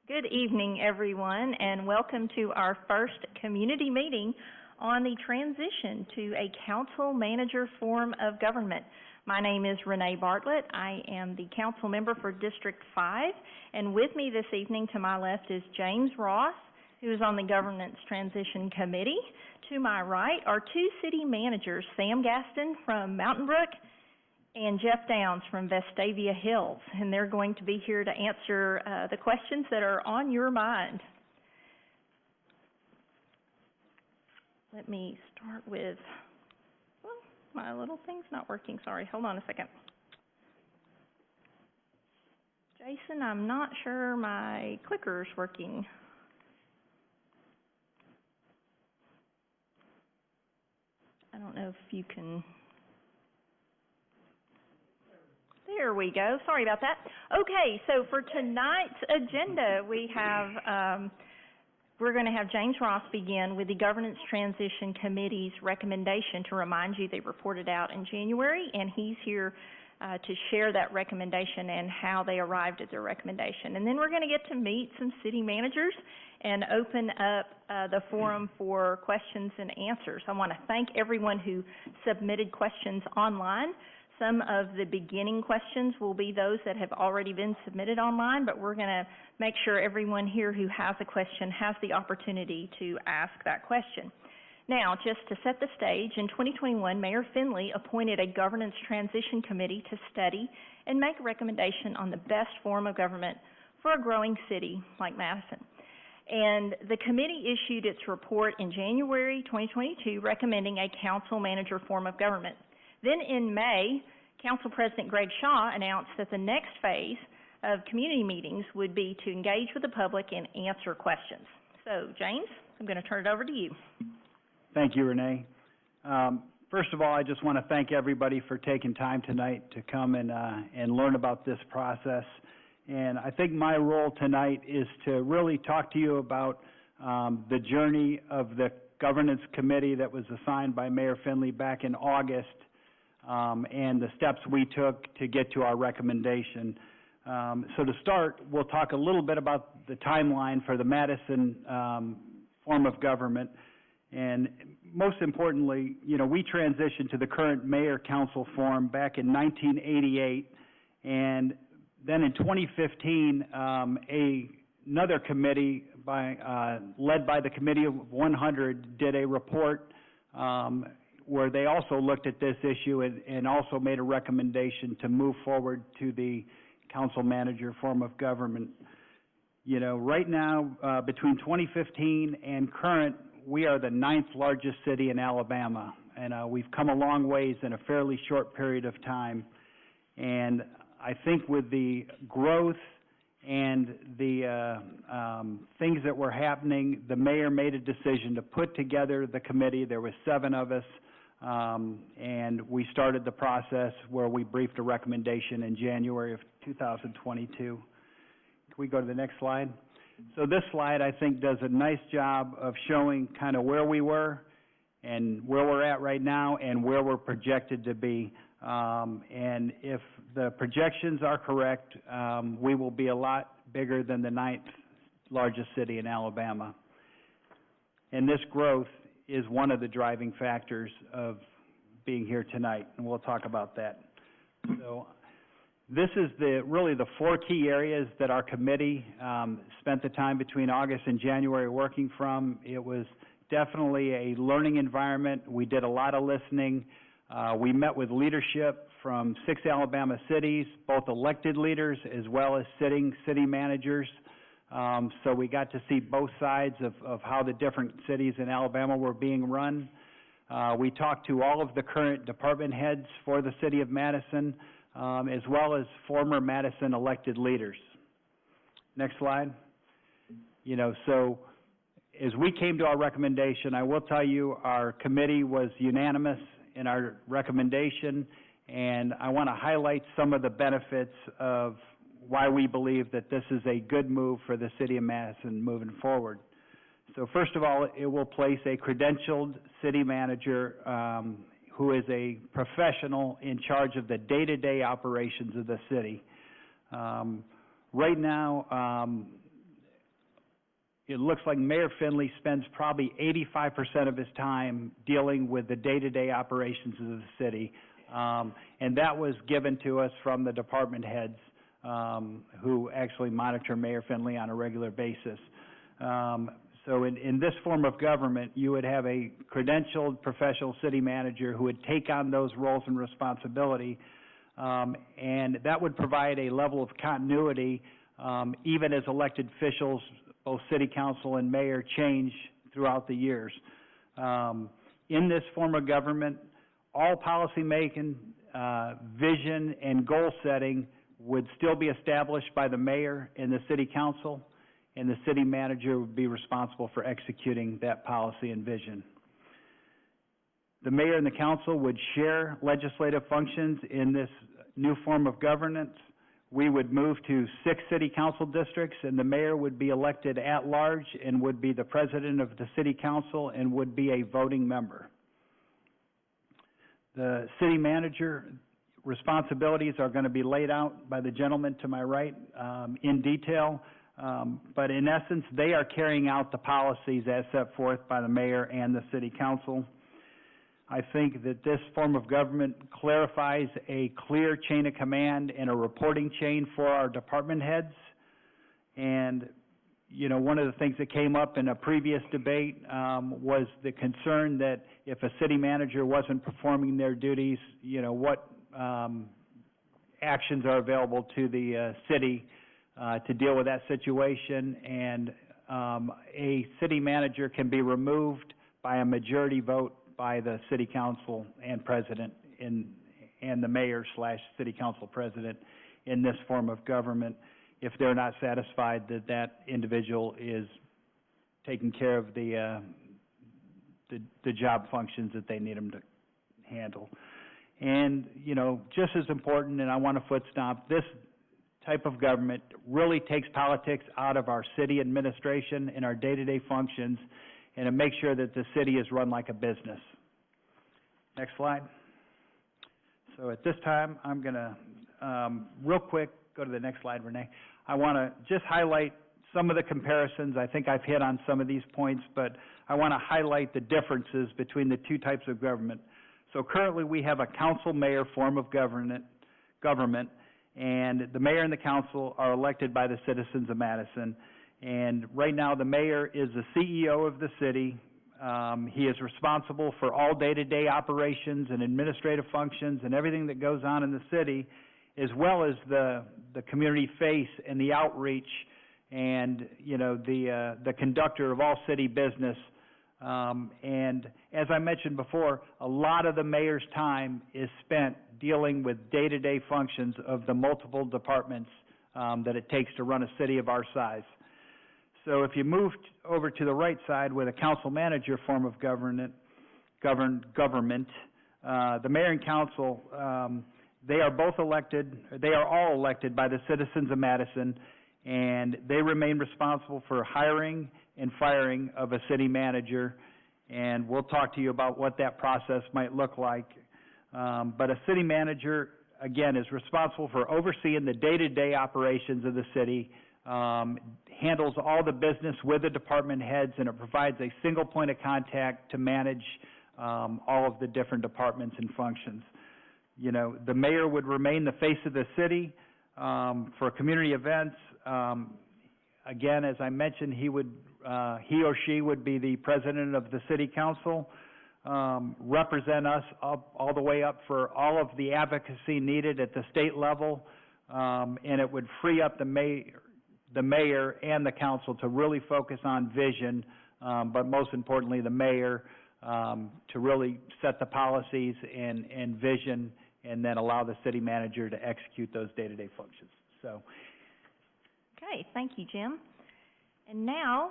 Good evening, everyone, and welcome to our first community meeting on the transition to a council manager form of government. My name is Renee Bartlett. I am the council member for District 5, and with me this evening to my left is James Ross, who is on the Governance Transition Committee. To my right are two city managers, Sam Gaston from Mountain Brook and Jeff Downs from Vestavia Hills, and they're going to be here to answer the questions that are on your mind. Let me start with, well, my little thing's not working, sorry, hold on a second. Jason, I'm not sure my clicker's working. I don't know if you can... There we go. Sorry about that. Okay, so for tonight's agenda, we have, we're going to have James Ross begin with the Governance Transition Committee's recommendation. To remind you, they reported out in January, and he's here to share that recommendation and how they arrived at their recommendation. And then we're going to get to meet some city managers and open up the forum for questions and answers. I want to thank everyone who submitted questions online. Some of the beginning questions will be those that have already been submitted online, but we're going to make sure everyone here who has a question has the opportunity to ask that question. Now, just to set the stage, in 2021, Mayor Finley appointed a Governance Transition Committee to study and make a recommendation on the best form of government for a growing city like Madison. And the committee issued its report in January 2022 recommending a council manager form of government. Then in May, Council President Greg Shaw announced that the next phase of community meetings would be to engage with the public and answer questions. So, James, I'm going to turn it over to you. Thank you, Renee. First of all, I just want to thank everybody for taking time tonight to come and learn about this process. And I think my role tonight is to really talk to you about the journey of the governance committee that was assigned by Mayor Finley back in August. And the steps we took to get to our recommendation. So to start, we'll talk a little bit about the timeline for the Madison form of government. And most importantly, you know, we transitioned to the current mayor-council form back in 1988. And then in 2015, another committee led by the Committee of 100 did a report where they also looked at this issue and also made a recommendation to move forward to the council manager form of government. You know, right now, between 2015 and current, we are the 9th largest city in Alabama, and we've come a long ways in a fairly short period of time. And I think with the growth and the things that were happening, the mayor made a decision to put together the committee. There were 7 of us. And we started the process where we briefed a recommendation in January of 2022. Can we go to the next slide? So this slide, I think, does a nice job of showing kind of where we were and where we're at right now and where we're projected to be. And if the projections are correct, we will be a lot bigger than the 9th largest city in Alabama. And this growth is one of the driving factors of being here tonight, and we'll talk about that. So this is really the 4 key areas that our committee spent the time between August and January working from. It was definitely a learning environment. We did a lot of listening. We met with leadership from 6 Alabama cities, both elected leaders as well as sitting city managers. So we got to see both sides of how the different cities in Alabama were being run. We talked to all of the current department heads for the city of Madison, as well as former Madison elected leaders. Next slide. You know, so as we came to our recommendation, I will tell you our committee was unanimous in our recommendation, and I want to highlight some of the benefits of why we believe that this is a good move for the city of Madison moving forward. So first of all, it will place a credentialed city manager who is a professional in charge of the day-to-day operations of the city. Right now, it looks like Mayor Finley spends probably 85% of his time dealing with the day-to-day operations of the city. And that was given to us from the department heads who actually monitor Mayor Finley on a regular basis. So in this form of government, you would have a credentialed professional city manager who would take on those roles and responsibility, and that would provide a level of continuity even as elected officials, both city council and mayor, change throughout the years. In this form of government, all policy making, vision, and goal setting would still be established by the mayor and the city council, and the city manager would be responsible for executing that policy and vision. The mayor and the council would share legislative functions in this new form of governance. We would move to 6 city council districts, and the mayor would be elected at large and would be the president of the city council and would be a voting member. The city manager responsibilities are going to be laid out by the gentleman to my right in detail. But in essence, they are carrying out the policies as set forth by the mayor and the city council. I think that this form of government clarifies a clear chain of command and a reporting chain for our department heads. And, you know, one of the things that came up in a previous debate was the concern that if a city manager wasn't performing their duties, you know, what actions are available to the city to deal with that situation, and a city manager can be removed by a majority vote by the city council and president and the mayor / city council president in this form of government if they're not satisfied that that individual is taking care of the job functions that they need them to handle. And, you know, just as important, and I want to foot stomp, this type of government really takes politics out of our city administration and our day-to-day functions, and it makes sure that the city is run like a business. Next slide. So at this time, I'm going to, real quick, go to the next slide, Renee. I want to just highlight some of the comparisons. I think I've hit on some of these points, but I want to highlight the differences between the two types of government. So currently we have a council-mayor form of government, and the mayor and the council are elected by the citizens of Madison. And right now the mayor is the CEO of the city. He is responsible for all day-to-day operations and administrative functions and everything that goes on in the city, as well as the community face and the outreach and, you know, the conductor of all city business. And as I mentioned before, a lot of the mayor's time is spent dealing with day-to-day functions of the multiple departments that it takes to run a city of our size. So if you move over to the right side with a council manager form of government, the mayor and council, they are both elected, they are all elected by the citizens of Madison, and they remain responsible for hiring and firing of a city manager, and we'll talk to you about what that process might look like. But a city manager, again, is responsible for overseeing the day-to-day operations of the city, handles all the business with the department heads, and it provides a single point of contact to manage all of the different departments and functions. You know, the mayor would remain the face of the city for community events. Again, as I mentioned, he or she would be the president of the city council, represent us all the way up for all of the advocacy needed at the state level, and it would free up the mayor and the council to really focus on vision, but most importantly, the mayor to really set the policies and vision, and then allow the city manager to execute those day-to-day functions. So. Okay, thank you, Jim. And now,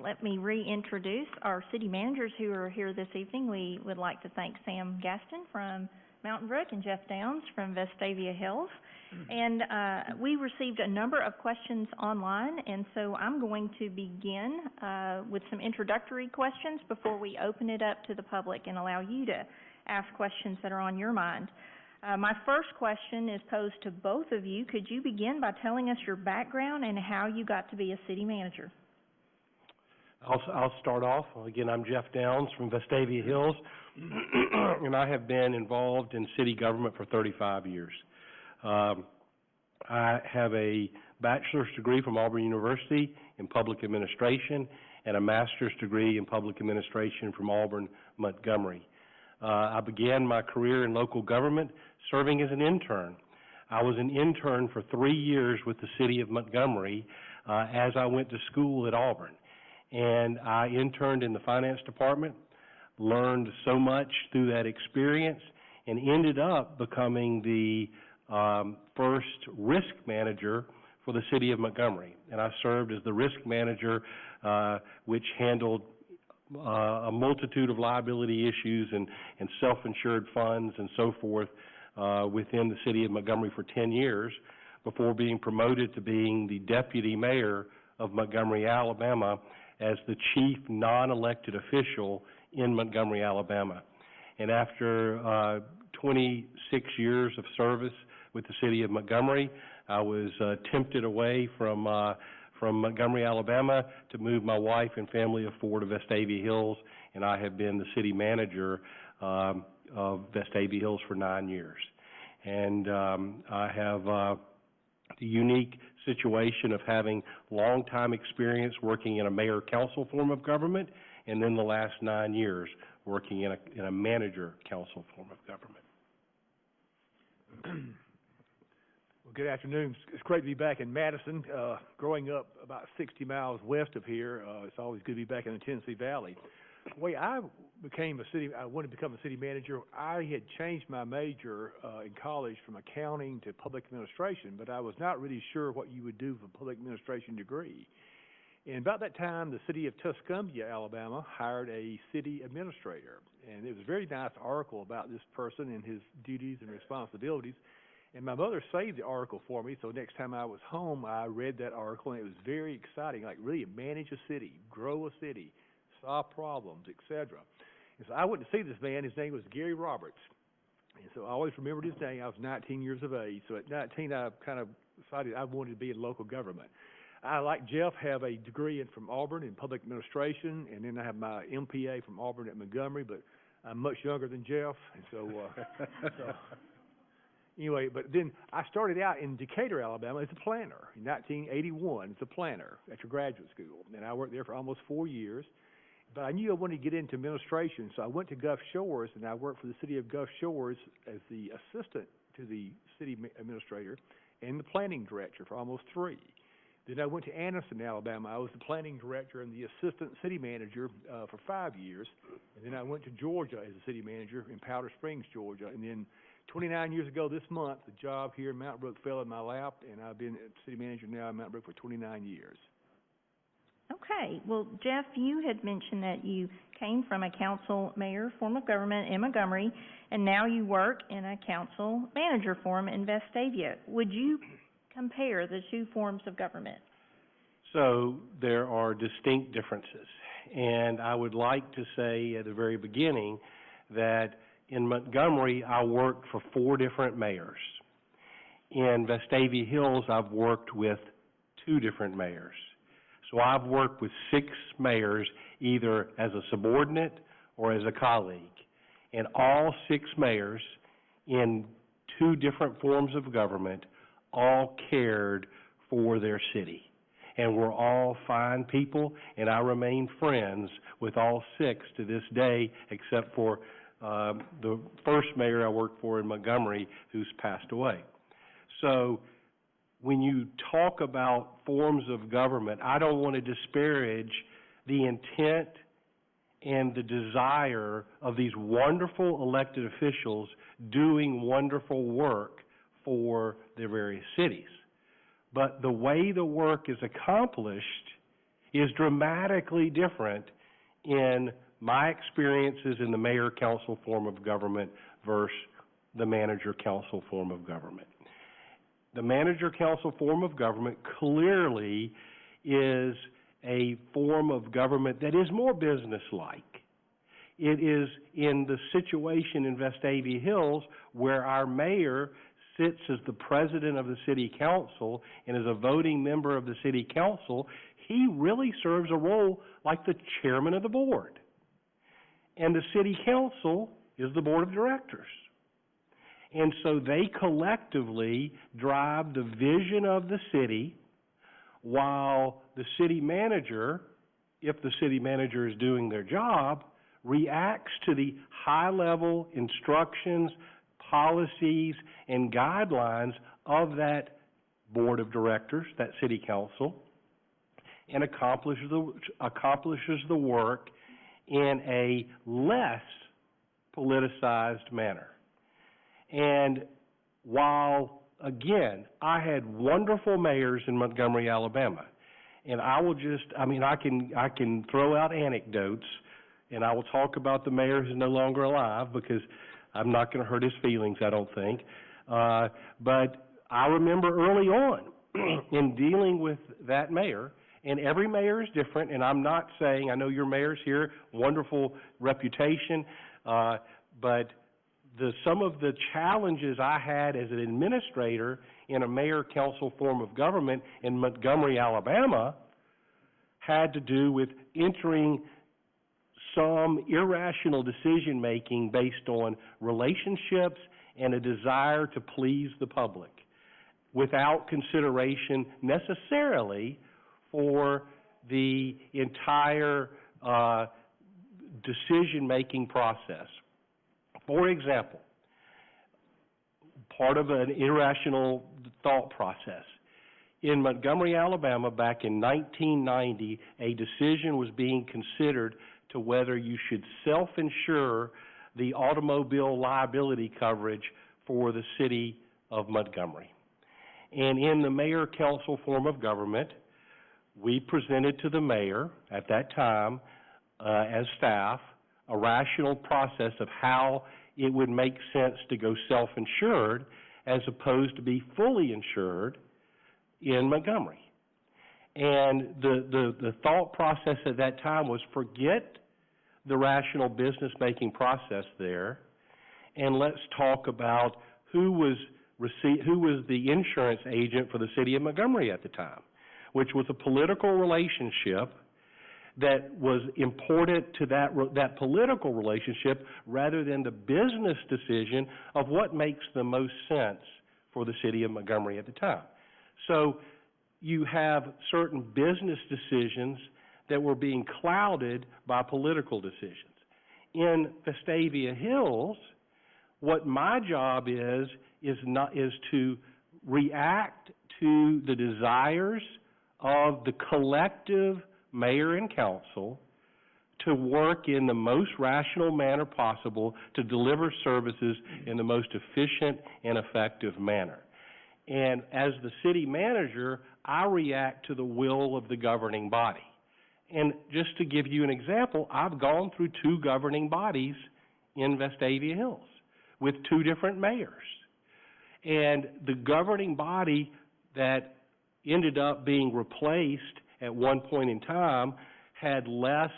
let me reintroduce our city managers who are here this evening. We would like to thank Sam Gaston from Mountain Brook and Jeff Downs from Vestavia Hills. And we received a number of questions online, and so I'm going to begin with some introductory questions before we open it up to the public and allow you to ask questions that are on your mind. My first question is posed to both of you. Could you begin by telling us your background and how you got to be a city manager? I'll start off. Again, I'm Jeff Downs from Vestavia Hills, and I have been involved in city government for 35 years. I have a bachelor's degree from Auburn University in public administration and a master's degree in public administration from Auburn Montgomery. I began my career in local government serving as an intern. I was an intern for 3 years with the city of Montgomery as I went to school at Auburn. And I interned in the finance department, learned so much through that experience, and ended up becoming the first risk manager for the city of Montgomery. And I served as the risk manager, which handled a multitude of liability issues and self-insured funds and so forth within the city of Montgomery for 10 years before being promoted to being the deputy mayor of Montgomery, Alabama, as the chief non-elected official in Montgomery, Alabama. And after 26 years of service with the city of Montgomery, I was tempted away from Montgomery, Alabama, to move my wife and family of 4 to Vestavia Hills, and I have been the city manager of Vestavia Hills for 9 years. And I have the unique situation of having long-time experience working in a mayor-council form of government, and then the last 9 years working in a manager-council form of government. Well, good afternoon. It's great to be back in Madison. Growing up about 60 miles west of here, it's always good to be back in the Tennessee Valley. The way I wanted to become a city manager, I had changed my major in college from accounting to public administration, but I was not really sure what you would do for a public administration degree. And about that time, the city of Tuscumbia, Alabama, hired a city administrator. And it was a very nice article about this person and his duties and responsibilities. And my mother saved the article for me, so next time I was home, I read that article, and it was very exciting, like really manage a city, grow a city, solve problems, etc. And so I went to see this man. His name was Gary Roberts. And so I always remembered his name. I was 19 years of age. So at 19, I kind of decided I wanted to be in local government. I, like Jeff, have a degree from Auburn in public administration, and then I have my MPA from Auburn at Montgomery, but I'm much younger than Jeff. And so anyway, but then I started out in Decatur, Alabama as a planner in 1981 as a planner at your graduate school. And I worked there for almost 4 years. But I knew I wanted to get into administration, so I went to Gulf Shores, and I worked for the city of Gulf Shores as the assistant to the city administrator and the planning director for almost 3. Then I went to Anderson, Alabama. I was the planning director and the assistant city manager for 5 years. And then I went to Georgia as a city manager in Powder Springs, Georgia. And then 29 years ago this month, the job here in Mount Brook fell in my lap, and I've been city manager now in Mount Brook for 29 years. Okay. Well, Jeff, you had mentioned that you came from a council mayor form of government in Montgomery, and now you work in a council manager form in Vestavia. Would you compare the two forms of government? So there are distinct differences, and I would like to say at the very beginning that in Montgomery I worked for 4 different mayors. In Vestavia Hills I've worked with 2 different mayors. So I've worked with 6 mayors either as a subordinate or as a colleague, and all 6 mayors in 2 different forms of government all cared for their city. And we're all fine people, and I remain friends with all 6 to this day, except for the first mayor I worked for in Montgomery, who's passed away. So when you talk about forms of government, I don't want to disparage the intent and the desire of these wonderful elected officials doing wonderful work for their various cities. But the way the work is accomplished is dramatically different in my experiences in the mayor-council form of government versus the manager-council form of government. The manager-council form of government clearly is a form of government that is more business-like. It is in the situation in Vestavia Hills where our mayor sits as the president of the city council and as a voting member of the city council. he really serves a role like the chairman of the board. And the city council is the board of directors. And so they collectively drive the vision of the city, while the city manager, if the city manager is doing their job, reacts to the high-level instructions, policies, and guidelines of that board of directors, that city council, and accomplishes the work in a less politicized manner. And while, again, I had wonderful mayors in Montgomery, Alabama, and I can throw out anecdotes, and I will talk about the mayor who's no longer alive because I'm not going to hurt his feelings, I don't think. But I remember early on in dealing with that mayor, and every mayor is different, and I'm not saying, I know your mayor's here, wonderful reputation, but some of the challenges I had as an administrator in a mayor-council form of government in Montgomery, Alabama, had to do with entering some irrational decision-making based on relationships and a desire to please the public without consideration necessarily for the entire decision-making process. For example, part of an irrational thought process. In Montgomery, Alabama, back in 1990, a decision was being considered to whether you should self-insure the automobile liability coverage for the city of Montgomery. And in the mayor-council form of government, we presented to the mayor at that time, as staff, a rational process of how it would make sense to go self-insured as opposed to be fully insured in Montgomery. And the thought process at that time was forget the rational business-making process there, and let's talk about who was the insurance agent for the city of Montgomery at the time, which was a political relationship that was important to that political relationship rather than the business decision of what makes the most sense for the city of Montgomery at the time. So you have certain business decisions that were being clouded by political decisions. In Vestavia Hills, what my job is to react to the desires of the collective mayor and council to work in the most rational manner possible to deliver services in the most efficient and effective manner. And as the city manager, I react to the will of the governing body. And just to give you an example, I've gone through 2 governing bodies in Vestavia Hills with 2 different mayors. And the governing body that ended up being replaced at one point in time had less,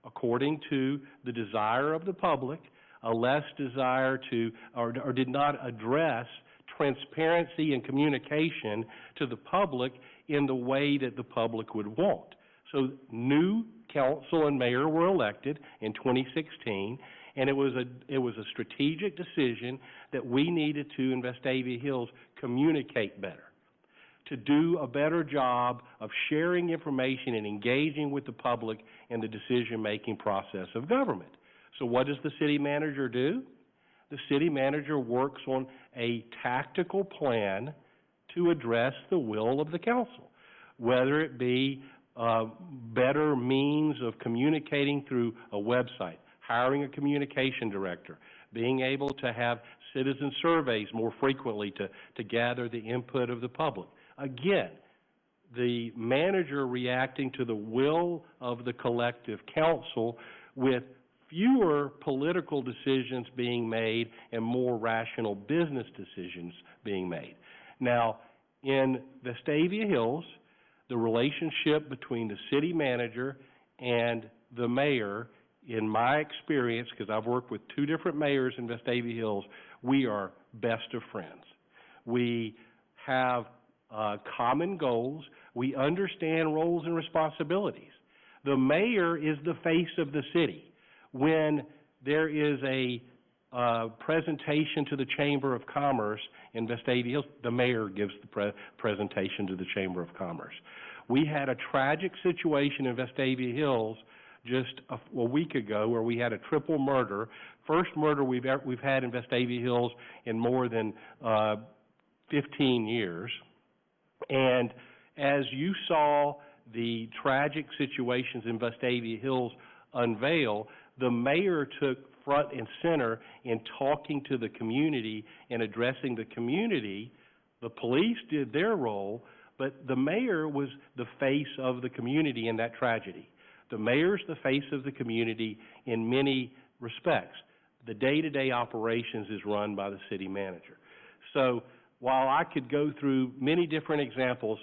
according to the desire of the public, a less desire to, or did not address transparency and communication to the public in the way that the public would want. So new council and mayor were elected in 2016, and it was a strategic decision that we needed to, in Vestavia Hills, communicate better, to do a better job of sharing information and engaging with the public in the decision-making process of government. So what does the city manager do? The city manager works on a tactical plan to address the will of the council, whether it be better means of communicating through a website, hiring a communication director, being able to have citizen surveys more frequently to gather the input of the public. Again, the manager reacting to the will of the collective council with fewer political decisions being made and more rational business decisions being made. Now, in Vestavia Hills, the relationship between the city manager and the mayor, in my experience, because I've worked with 2 different mayors in Vestavia Hills, we are best of friends. We have common goals. We understand roles and responsibilities. The mayor is the face of the city. When there is a presentation to the Chamber of Commerce in Vestavia Hills, the mayor gives the presentation to the Chamber of Commerce. We had a tragic situation in Vestavia Hills just a week ago where we had a triple murder, first murder we've had in Vestavia Hills in more than 15 years. And as you saw the tragic situations in Vestavia Hills unveil, the mayor took front and center in talking to the community and addressing the community. The police did their role, but the mayor was the face of the community in that tragedy. The mayor's the face of the community in many respects. The day-to-day operations is run by the city manager. So while I could go through many different examples,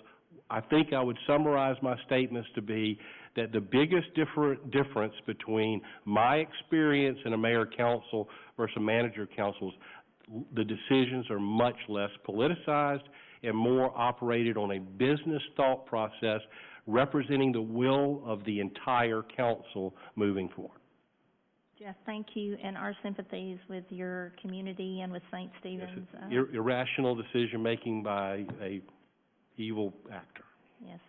I think I would summarize my statements to be that the biggest difference between my experience in a mayor-council versus a manager-council is the decisions are much less politicized and more operated on a business thought process representing the will of the entire council moving forward. Jeff, thank you, and our sympathies with your community and with St. Stephen's. Yes, irrational decision-making by a evil actor. Yes.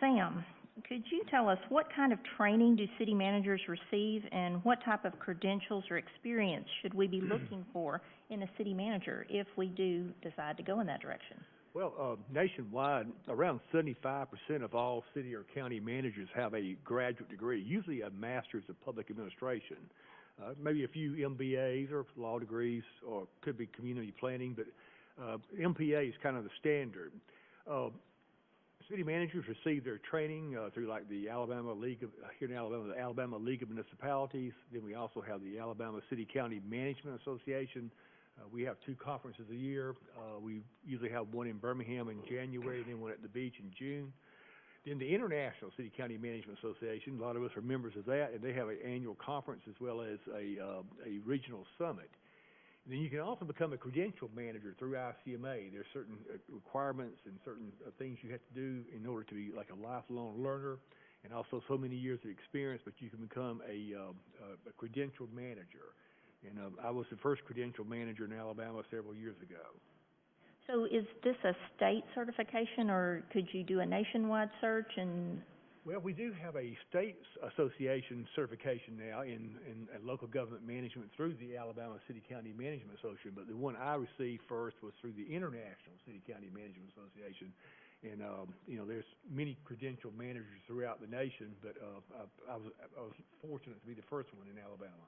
Sam, could you tell us what kind of training do city managers receive, and what type of credentials or experience should we be looking for in a city manager if we do decide to go in that direction? Well, nationwide, around 75% of all city or county managers have a graduate degree, usually a master's of public administration. Maybe a few MBAs or law degrees, or could be community planning, but MPA is kind of the standard. City managers receive their training through like the Alabama League of, here in Alabama, the Alabama League of Municipalities. Then we also have the Alabama City County Management Association. We have 2 conferences a year. We usually have one in Birmingham in January, then one at the beach in June. Then the International City County Management Association, a lot of us are members of that, and they have an annual conference as well as a regional summit. And then you can also become a credential manager through ICMA. There's certain requirements and certain things you have to do in order to be like a lifelong learner, and also so many years of experience, but you can become a credentialed manager. And I was the first credential manager in Alabama several years ago. So is this a state certification, or could you do a nationwide search? And well, we do have a state association certification now in local government management through the Alabama City County Management Association, but the one I received first was through the International City County Management Association. And, you know, there's many credential managers throughout the nation, but I was fortunate to be the first one in Alabama.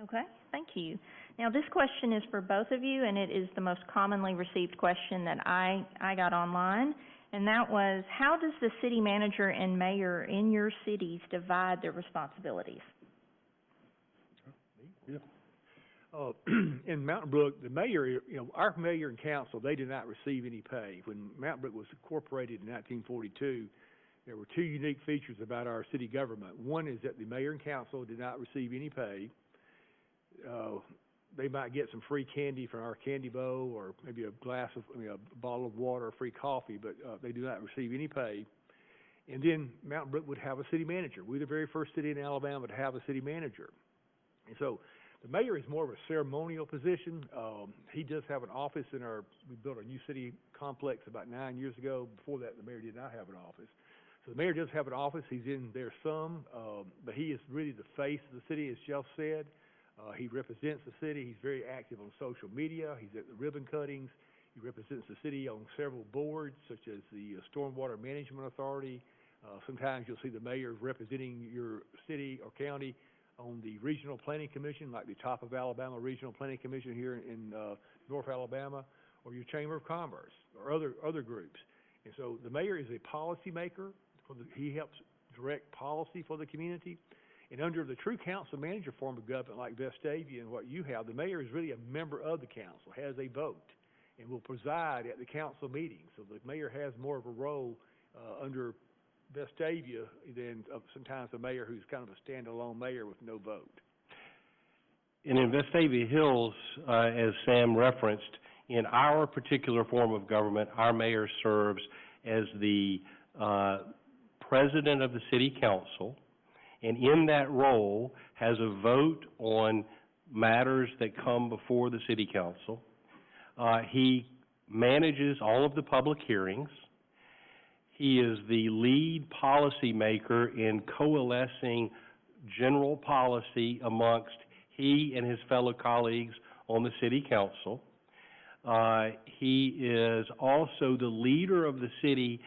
okay, thank you. Now, this question is for both of you, and it is the most commonly received question that I got online, and that was, how does the city manager and mayor in your cities divide their responsibilities? Yeah. In Mountain Brook, the mayor, you know, our mayor and council, they did not receive any pay. When Mountain Brook was incorporated in 1942, there were 2 unique features about our city government. One is that the mayor and council did not receive any pay. They might get some free candy from our candy bowl, or maybe a bottle of water or free coffee, but they do not receive any pay. And then Mountain Brook would have a city manager. We're the very first city in Alabama to have a city manager. And so the mayor is more of a ceremonial position. He does have an office in we built a new city complex about 9 years ago. Before that, the mayor did not have an office. So the mayor does have an office. He's in there some, but he is really the face of the city, as Jeff said. He represents the city. He's very active on social media. He's at the ribbon cuttings. He represents the city on several boards, such as the Stormwater Management Authority. Sometimes you'll see the mayor representing your city or county on the Regional Planning Commission, like the Top of Alabama Regional Planning Commission here in North Alabama, or your Chamber of Commerce, or other groups. And so the mayor is a policymaker. He helps direct policy for the community. And under the true council manager form of government like Vestavia and what you have, the mayor is really a member of the council, has a vote, and will preside at the council meetings. So the mayor has more of a role under Vestavia than sometimes a mayor who's kind of a standalone mayor with no vote. And in Vestavia Hills, as Sam referenced, in our particular form of government, our mayor serves as the president of the city council, and in that role has a vote on matters that come before the city council. He manages all of the public hearings. He is the lead policy maker in coalescing general policy amongst he and his fellow colleagues on the city council. He is also the leader of the city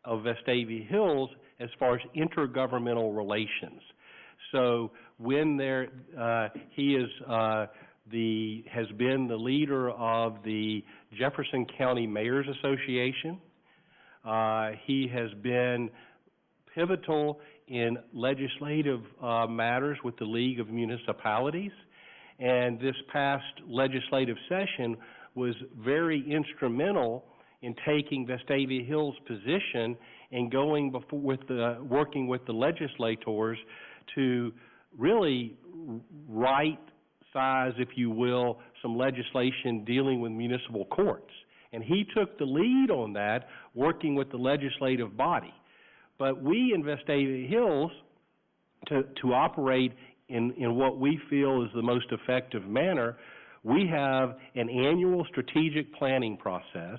of Vestavia Hills as far as intergovernmental relations. So when he is has been the leader of the Jefferson County Mayors Association. He has been pivotal in legislative matters with the League of Municipalities, and this past legislative session was very instrumental in taking Vestavia Hills' position and going working with the legislators to really right-size, if you will, some legislation dealing with municipal courts. And he took the lead on that, working with the legislative body. But we in Vestavia Hills, to operate in what we feel is the most effective manner, we have an annual strategic planning process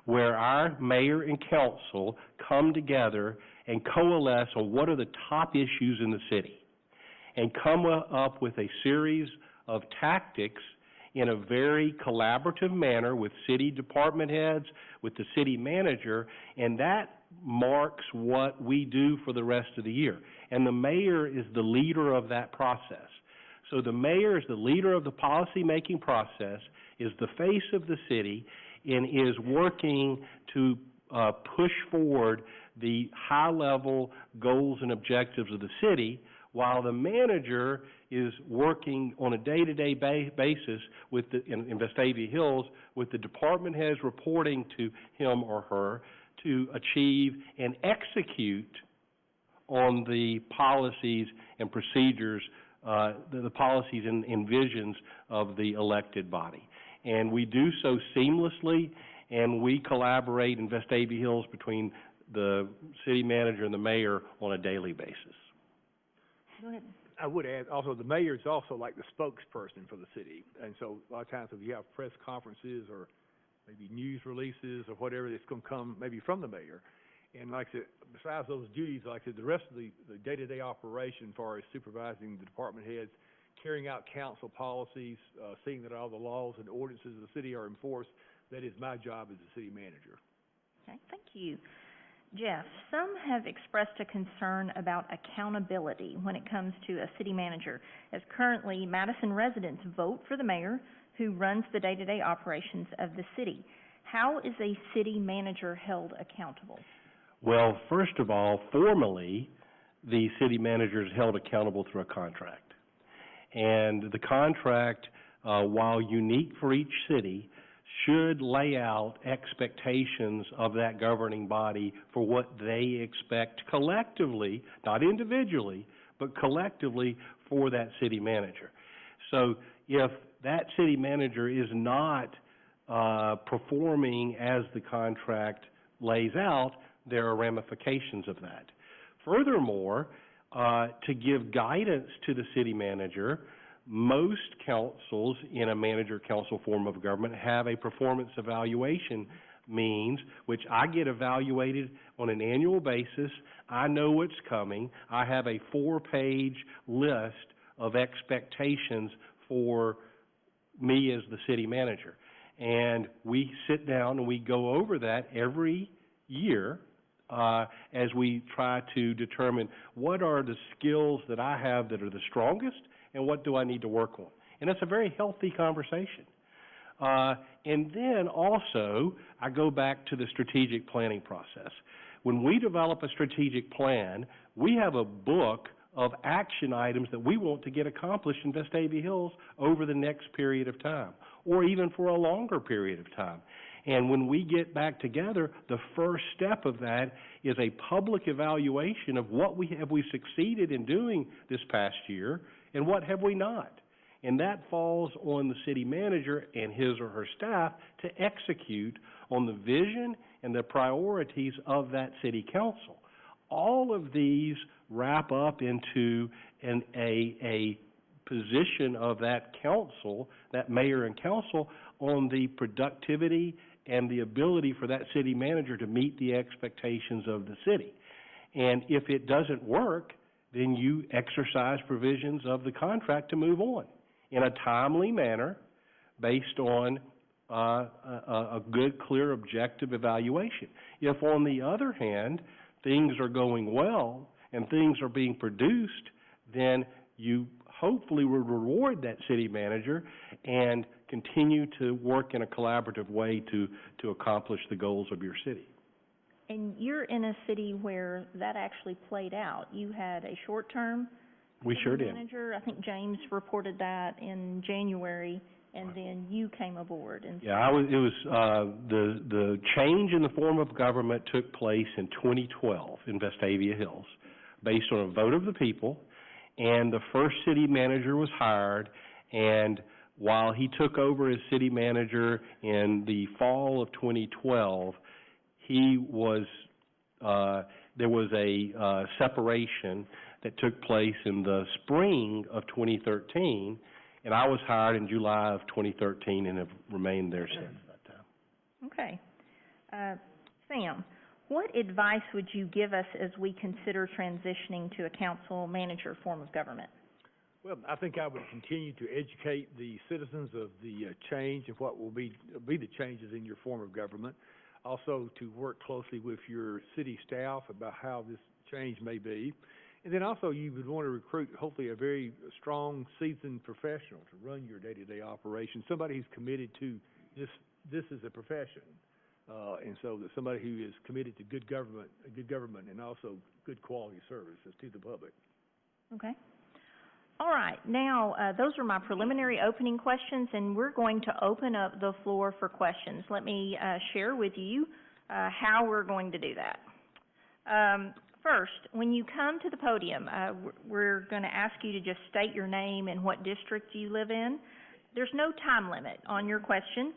where our mayor and council come together and coalesce on what are the top issues in the city and come up with a series of tactics in a very collaborative manner with city department heads, with the city manager, and that marks what we do for the rest of the year. And the mayor is the leader of that process. So the mayor is the leader of the policy-making process, is the face of the city, and is working to push forward the high-level goals and objectives of the city, while the manager is working on a day-to-day basis with in Vestavia Hills with the department heads reporting to him or her to achieve and execute on the policies and procedures, the policies and visions of the elected body. And we do so seamlessly, and we collaborate in Vestavia Hills between the city manager and the mayor on a daily basis. Go ahead. I would add also the mayor is also like the spokesperson for the city. And so a lot of times if you have press conferences or maybe news releases or whatever that's going to come maybe from the mayor. And like I said, besides those duties, like I said, the rest of the day-to-day operation as far as supervising the department heads, carrying out council policies, seeing that all the laws and ordinances of the city are enforced, that is my job as the city manager. Okay, thank you. Jeff, some have expressed a concern about accountability when it comes to a city manager, as currently Madison residents vote for the mayor who runs the day-to-day operations of the city. How is a city manager held accountable? Well, first of all, formally, the city manager is held accountable through a contract. And the contract, while unique for each city, should lay out expectations of that governing body for what they expect collectively, not individually, but collectively for that city manager. So if that city manager is not performing as the contract lays out, there are ramifications of that. Furthermore, to give guidance to the city manager, most councils in a manager-council form of government have a performance evaluation means, which I get evaluated on an annual basis. I know what's coming. I have a 4-page list of expectations for me as the city manager. And we sit down and we go over that every year as we try to determine what are the skills that I have that are the strongest and what do I need to work on. And it's a very healthy conversation. And then also, I go back to the strategic planning process. When we develop a strategic plan, we have a book of action items that we want to get accomplished in Vestavia Hills over the next period of time, or even for a longer period of time. And when we get back together, the first step of that is a public evaluation of what have we succeeded in doing this past year and what have we not. And that falls on the city manager and his or her staff to execute on the vision and the priorities of that city council. All of these wrap up into a position of that council, that mayor and council, on the productivity and the ability for that city manager to meet the expectations of the city. And if it doesn't work, then you exercise provisions of the contract to move on in a timely manner based on a good, clear, objective evaluation. If, on the other hand, things are going well and things are being produced, then you hopefully will reward that city manager and continue to work in a collaborative way to accomplish the goals of your city. And you're in a city where that actually played out. You had a short-term manager. I think James reported that in January, and then you came aboard. And yeah, the change in the form of government took place in 2012 in Vestavia Hills, based on a vote of the people, and the first city manager was hired, and while he took over as city manager in the fall of 2012, there was a separation that took place in the spring of 2013, and I was hired in July of 2013 and have remained there since that time. Okay. Sam, what advice would you give us as we consider transitioning to a council manager form of government? Well, I think I would continue to educate the citizens of the change and what will be the changes in your form of government. Also, to work closely with your city staff about how this change may be. And then also, you would want to recruit, hopefully, a very strong, seasoned professional to run your day-to-day operation, somebody who's committed to this is a profession. And so that somebody who is committed to good government and also good quality services to the public. Okay. All right. Now, those are my preliminary opening questions, and we're going to open up the floor for questions. Let me share with you how we're going to do that. First, when you come to the podium, we're going to ask you to just state your name and what district you live in. There's no time limit on your question,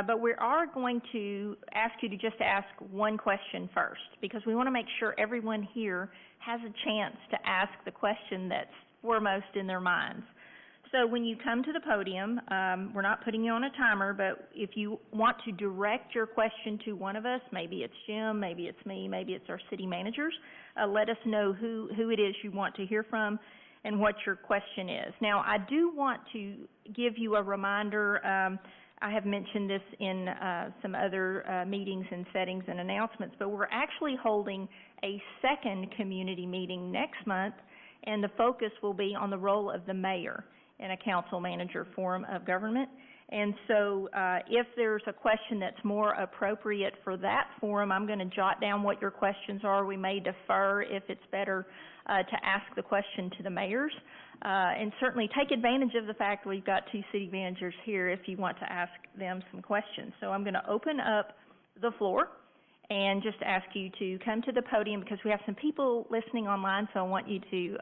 but we are going to ask you to just ask one question first, because we want to make sure everyone here has a chance to ask the question that's foremost in their minds. So when you come to the podium, we're not putting you on a timer, but if you want to direct your question to one of us, maybe it's Jim, maybe it's me, maybe it's our city managers, let us know who it is you want to hear from and what your question is. Now, I do want to give you a reminder. I have mentioned this in some other meetings and settings and announcements, but we're actually holding a second community meeting next month, and the focus will be on the role of the mayor in a council manager form of government. And so if there's a question that's more appropriate for that forum, I'm going to jot down what your questions are. We may defer if it's better to ask the question to the mayors. And certainly take advantage of the fact we've got two city managers here if you want to ask them some questions. So I'm going to open up the floor and just ask you to come to the podium, because we have some people listening online, so I want you to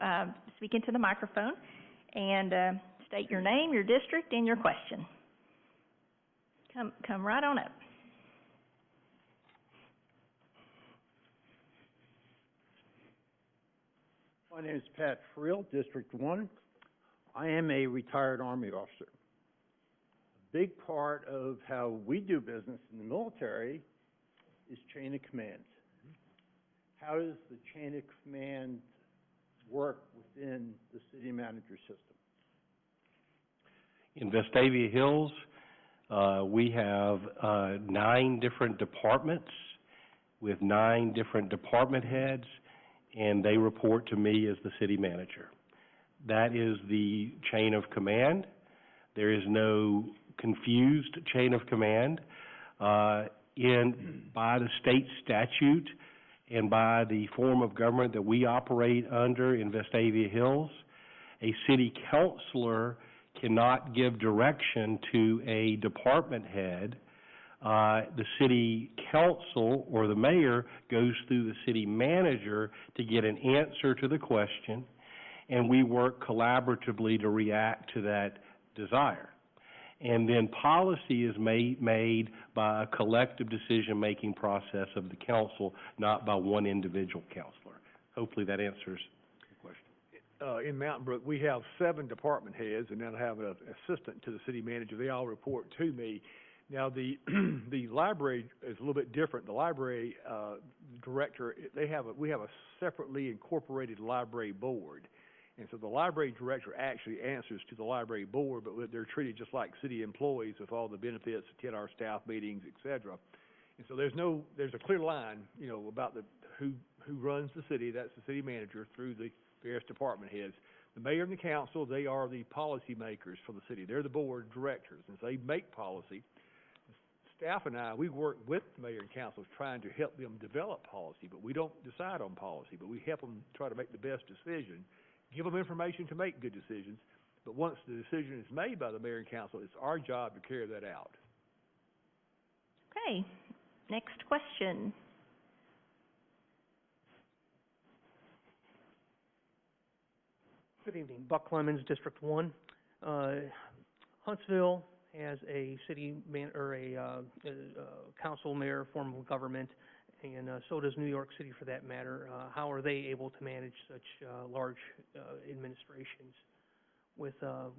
speak into the microphone and state your name, your district, and your question. Come right on up. My name is Pat Friel, District 1. I am a retired Army officer. A big part of how we do business in the military is chain of command. How does the chain of command work within the city manager system? In Vestavia Hills, we have 9 different departments with 9 different department heads, and they report to me as the city manager. That is the chain of command. There is no confused chain of command. By the state statute and by the form of government that we operate under in Vestavia Hills, a city councilor cannot give direction to a department head. The city council or the mayor goes through the city manager to get an answer to the question, and we work collaboratively to react to that desire. And then policy is made by a collective decision-making process of the council, not by one individual counselor. Hopefully that answers the question. In Mountain Brook, we have 7 department heads, and then I have an assistant to the city manager. They all report to me. Now, the the library is a little bit different. The library director, we have a separately incorporated library board. And so the library director actually answers to the library board, but they're treated just like city employees with all the benefits, 10-hour staff meetings, et cetera. And so there's a clear line, you know, about who runs the city. That's the city manager through the various department heads. The mayor and the council, they are the policy makers for the city. They're the board directors, and so they make policy. Staff and I, we work with the mayor and council trying to help them develop policy, but we don't decide on policy, but we help them try to make the best decision. Give them information to make good decisions, but once the decision is made by the mayor and council, it's our job to carry that out. Okay, next question. Good evening, Buck Clemens, District 1. Huntsville has a council mayor form of government, and so does New York City for that matter. How are they able to manage such large administrations without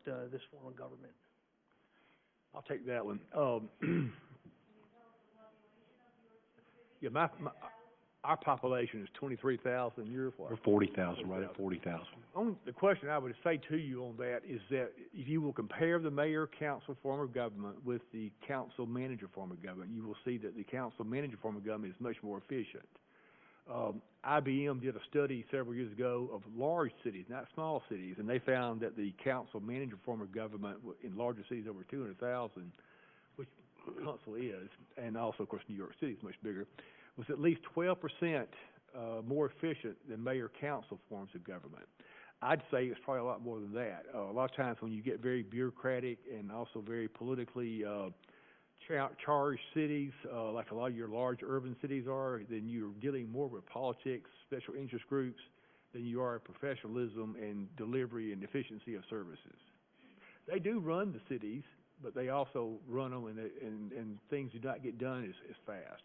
this form of government? I'll take that one. Yeah, our population is 23,000. Yours what? Or 40,000, right at 40,000. The question I would say to you on that is that if you will compare the mayor-council form of government with the council-manager form of government, you will see that the council-manager form of government is much more efficient. IBM did a study several years ago of large cities, not small cities, and they found that the council-manager form of government in larger cities over 200,000, which Huntsville is, and also, of course, New York City is much bigger, was at least 12% more efficient than mayor-council forms of government. I'd say it's probably a lot more than that. A lot of times when you get very bureaucratic and also very politically charged cities, like a lot of your large urban cities are, then you're dealing more with politics, special interest groups, than you are professionalism and delivery and efficiency of services. They do run the cities, but they also run them, and things do not get done as fast.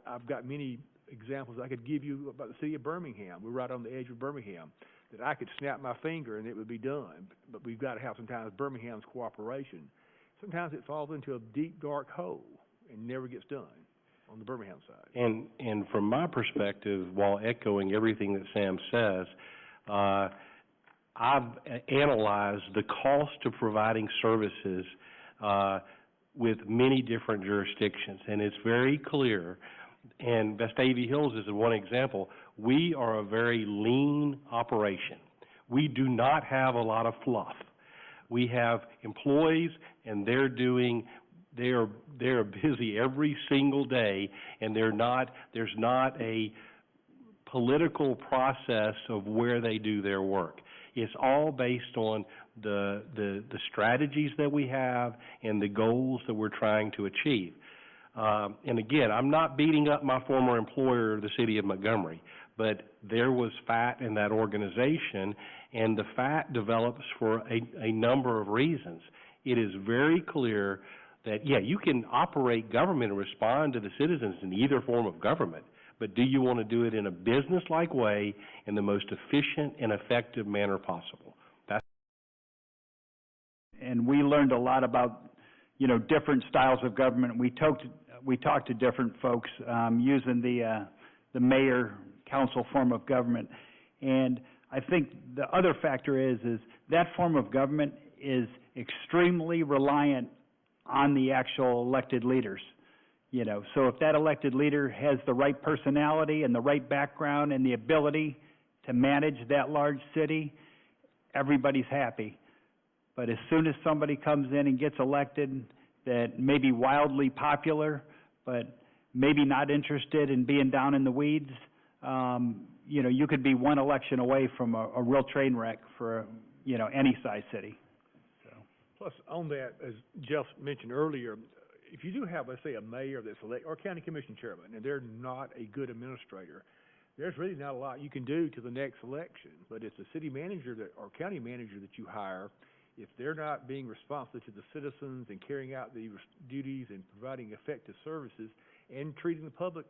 I've got many examples I could give you about the city of Birmingham. We're right on the edge of Birmingham, that I could snap my finger and it would be done. But we've got to have sometimes Birmingham's cooperation. Sometimes it falls into a deep, dark hole and never gets done on the Birmingham side. And from my perspective, while echoing everything that Sam says, I've analyzed the cost of providing services with many different jurisdictions, and it's very clear, and Vestavia Hills is one example, we are a very lean operation. We do not have a lot of fluff. We have employees, and they're busy every single day, and there's not a political process of where they do their work. It's all based on the strategies that we have and the goals that we're trying to achieve. And again, I'm not beating up my former employer, the city of Montgomery, but there was fat in that organization, and the fat develops for a number of reasons. It is very clear that, yeah, you can operate government and respond to the citizens in either form of government, but do you want to do it in a business-like way in the most efficient and effective manner possible? And we learned a lot about, you know, different styles of government. We talked to different folks using the mayor-council form of government. And I think the other factor is that form of government is extremely reliant on the actual elected leaders. You know, so if that elected leader has the right personality and the right background and the ability to manage that large city, everybody's happy. But as soon as somebody comes in and gets elected that may be wildly popular, but maybe not interested in being down in the weeds, you know, you could be one election away from a real train wreck for, you know, any size city. So. Plus, on that, as Jeff mentioned earlier, if you do have, let's say, a mayor that's elected, or a county commission chairman, and they're not a good administrator, there's really not a lot you can do to the next election. But it's the city manager or county manager that you hire, if they're not being responsive to the citizens and carrying out the duties and providing effective services and treating the public,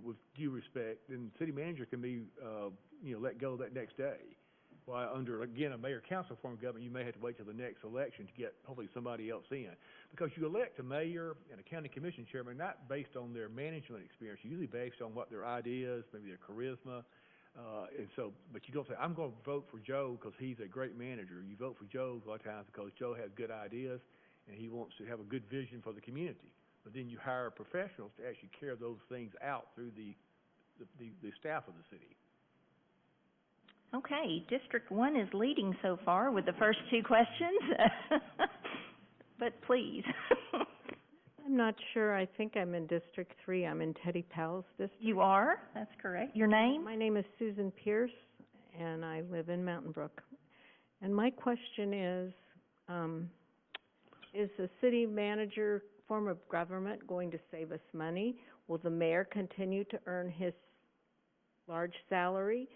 with due respect, then the city manager can be, let go that next day. While under, again, a mayor-council form of government, you may have to wait till the next election to get hopefully somebody else in. Because you elect a mayor and a county commission chairman not based on their management experience, usually based on what their ideas, maybe their charisma, but you don't say, I'm going to vote for Joe because he's a great manager. You vote for Joe a lot of times because Joe has good ideas and he wants to have a good vision for the community. But then you hire professionals to actually carry those things out through the staff of the city. Okay, District 1 is leading so far with the first two questions, but please. I'm not sure. I think I'm in District 3. I'm in Teddy Powell's district. You are? That's correct. Your name? My name is Susan Pierce, and I live in Mountain Brook. And my question is the city manager form of government going to save us money? Will the mayor continue to earn his large salary?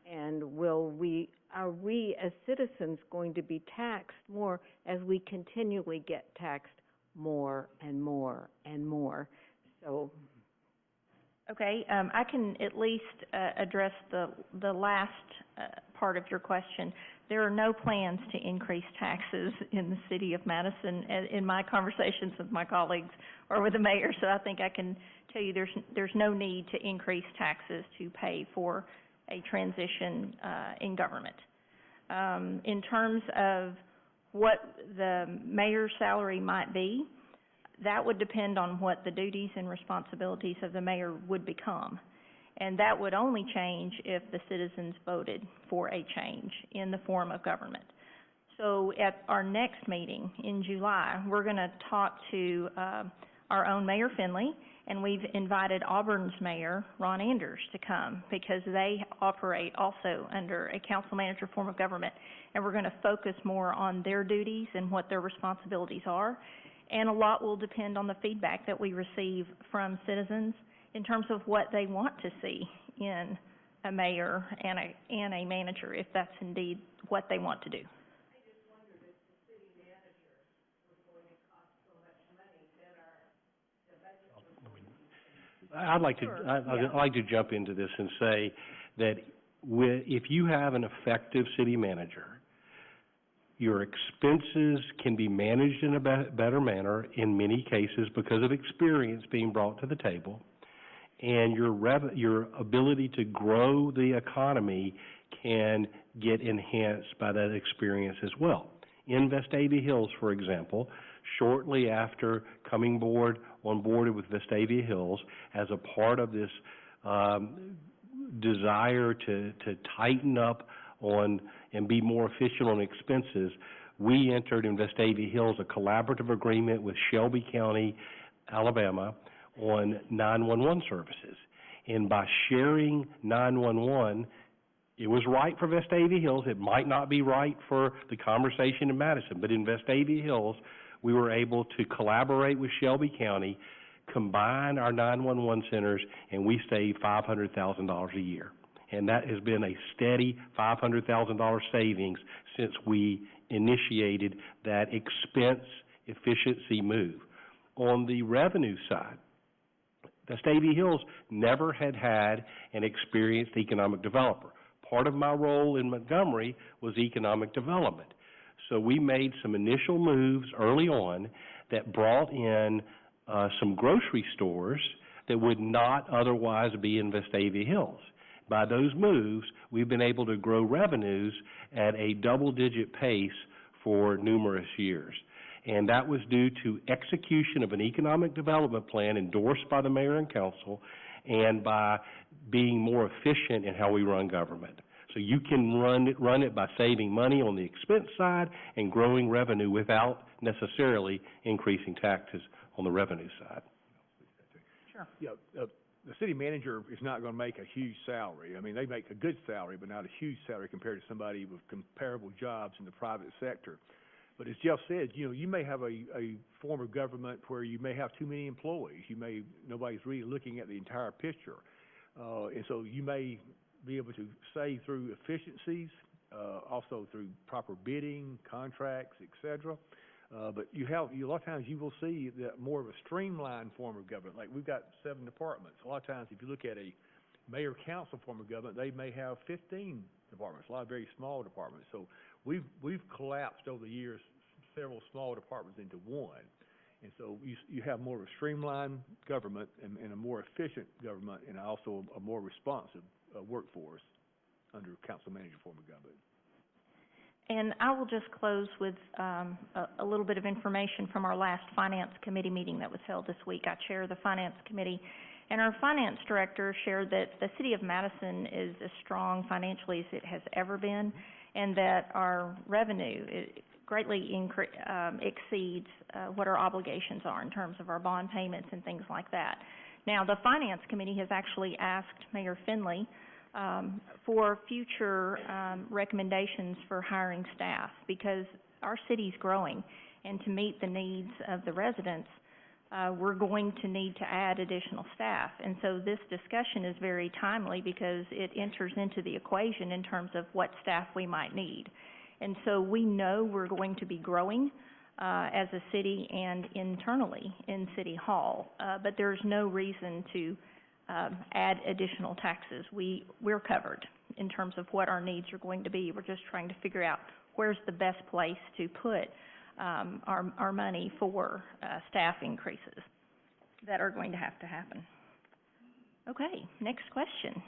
And are we as citizens going to be taxed more as we continually get taxed more and more and more? So. Okay, I can at least address the last part of your question. There are no plans to increase taxes in the city of Madison in my conversations with my colleagues or with the mayor, so I think I can tell you there's no need to increase taxes to pay for a transition in government. In terms of what the mayor's salary might be, that would depend on what the duties and responsibilities of the mayor would become. And that would only change if the citizens voted for a change in the form of government. So at our next meeting in July, we're going to talk to our own Mayor Finley, and we've invited Auburn's mayor, Ron Anders, to come because they operate also under a council manager form of government, and we're going to focus more on their duties and what their responsibilities are. And a lot will depend on the feedback that we receive from citizens in terms of what they want to see in a mayor and a manager, if that's indeed what they want to do. I just wondered if the city manager was going to cost so much money that the budget was I'd like to jump into this and say that if you have an effective city manager, your expenses can be managed in a better manner in many cases because of experience being brought to the table, and your ability to grow the economy can get enhanced by that experience as well. In Vestavia Hills, for example, shortly after coming on board with Vestavia Hills as a part of this desire to tighten up on and be more efficient on expenses, we entered in Vestavia Hills a collaborative agreement with Shelby County, Alabama, on 911 services. And by sharing 911, it was right for Vestavia Hills. It might not be right for the conversation in Madison, but in Vestavia Hills, we were able to collaborate with Shelby County, combine our 911 centers, and we saved $500,000 a year. And that has been a steady $500,000 savings since we initiated that expense efficiency move. On the revenue side, Vestavia Hills never had an experienced economic developer. Part of my role in Montgomery was economic development. So we made some initial moves early on that brought in some grocery stores that would not otherwise be in Vestavia Hills. By those moves, we've been able to grow revenues at a double-digit pace for numerous years. And that was due to execution of an economic development plan endorsed by the mayor and council, and by being more efficient in how we run government. So you can run it by saving money on the expense side and growing revenue without necessarily increasing taxes on the revenue side. Sure. Yeah, the city manager is not going to make a huge salary. I mean, they make a good salary, but not a huge salary compared to somebody with comparable jobs in the private sector. But as Jeff said, you may have a form of government where you may have too many employees. Nobody's really looking at the entire picture. And so you may be able to save through efficiencies also through proper bidding, contracts, et cetera. But a lot of times you will see that more of a streamlined form of government. Like, we've got 7 departments. A lot of times if you look at a mayor-council form of government, they may have 15 departments, a lot of very small departments. So we've collapsed over the years several small departments into one. And so you have more of a streamlined government and a more efficient government, and also a more responsive workforce under council manager form of government. And I will just close with a little bit of information from our last Finance Committee meeting that was held this week. I chair the Finance Committee, and our Finance Director shared that the City of Madison is as strong financially as it has ever been, and that our revenue greatly exceeds what our obligations are in terms of our bond payments and things like that. Now, the Finance Committee has actually asked Mayor Finley for future recommendations for hiring staff, because our city's growing, and to meet the needs of the residents, we're going to need to add additional staff. And so this discussion is very timely because it enters into the equation in terms of what staff we might need. And so we know we're going to be growing as a city and internally in City Hall, but there's no reason to add additional taxes. We're covered in terms of what our needs are going to be. We're just trying to figure out where's the best place to put our money for staff increases that are going to happen. Okay, next question.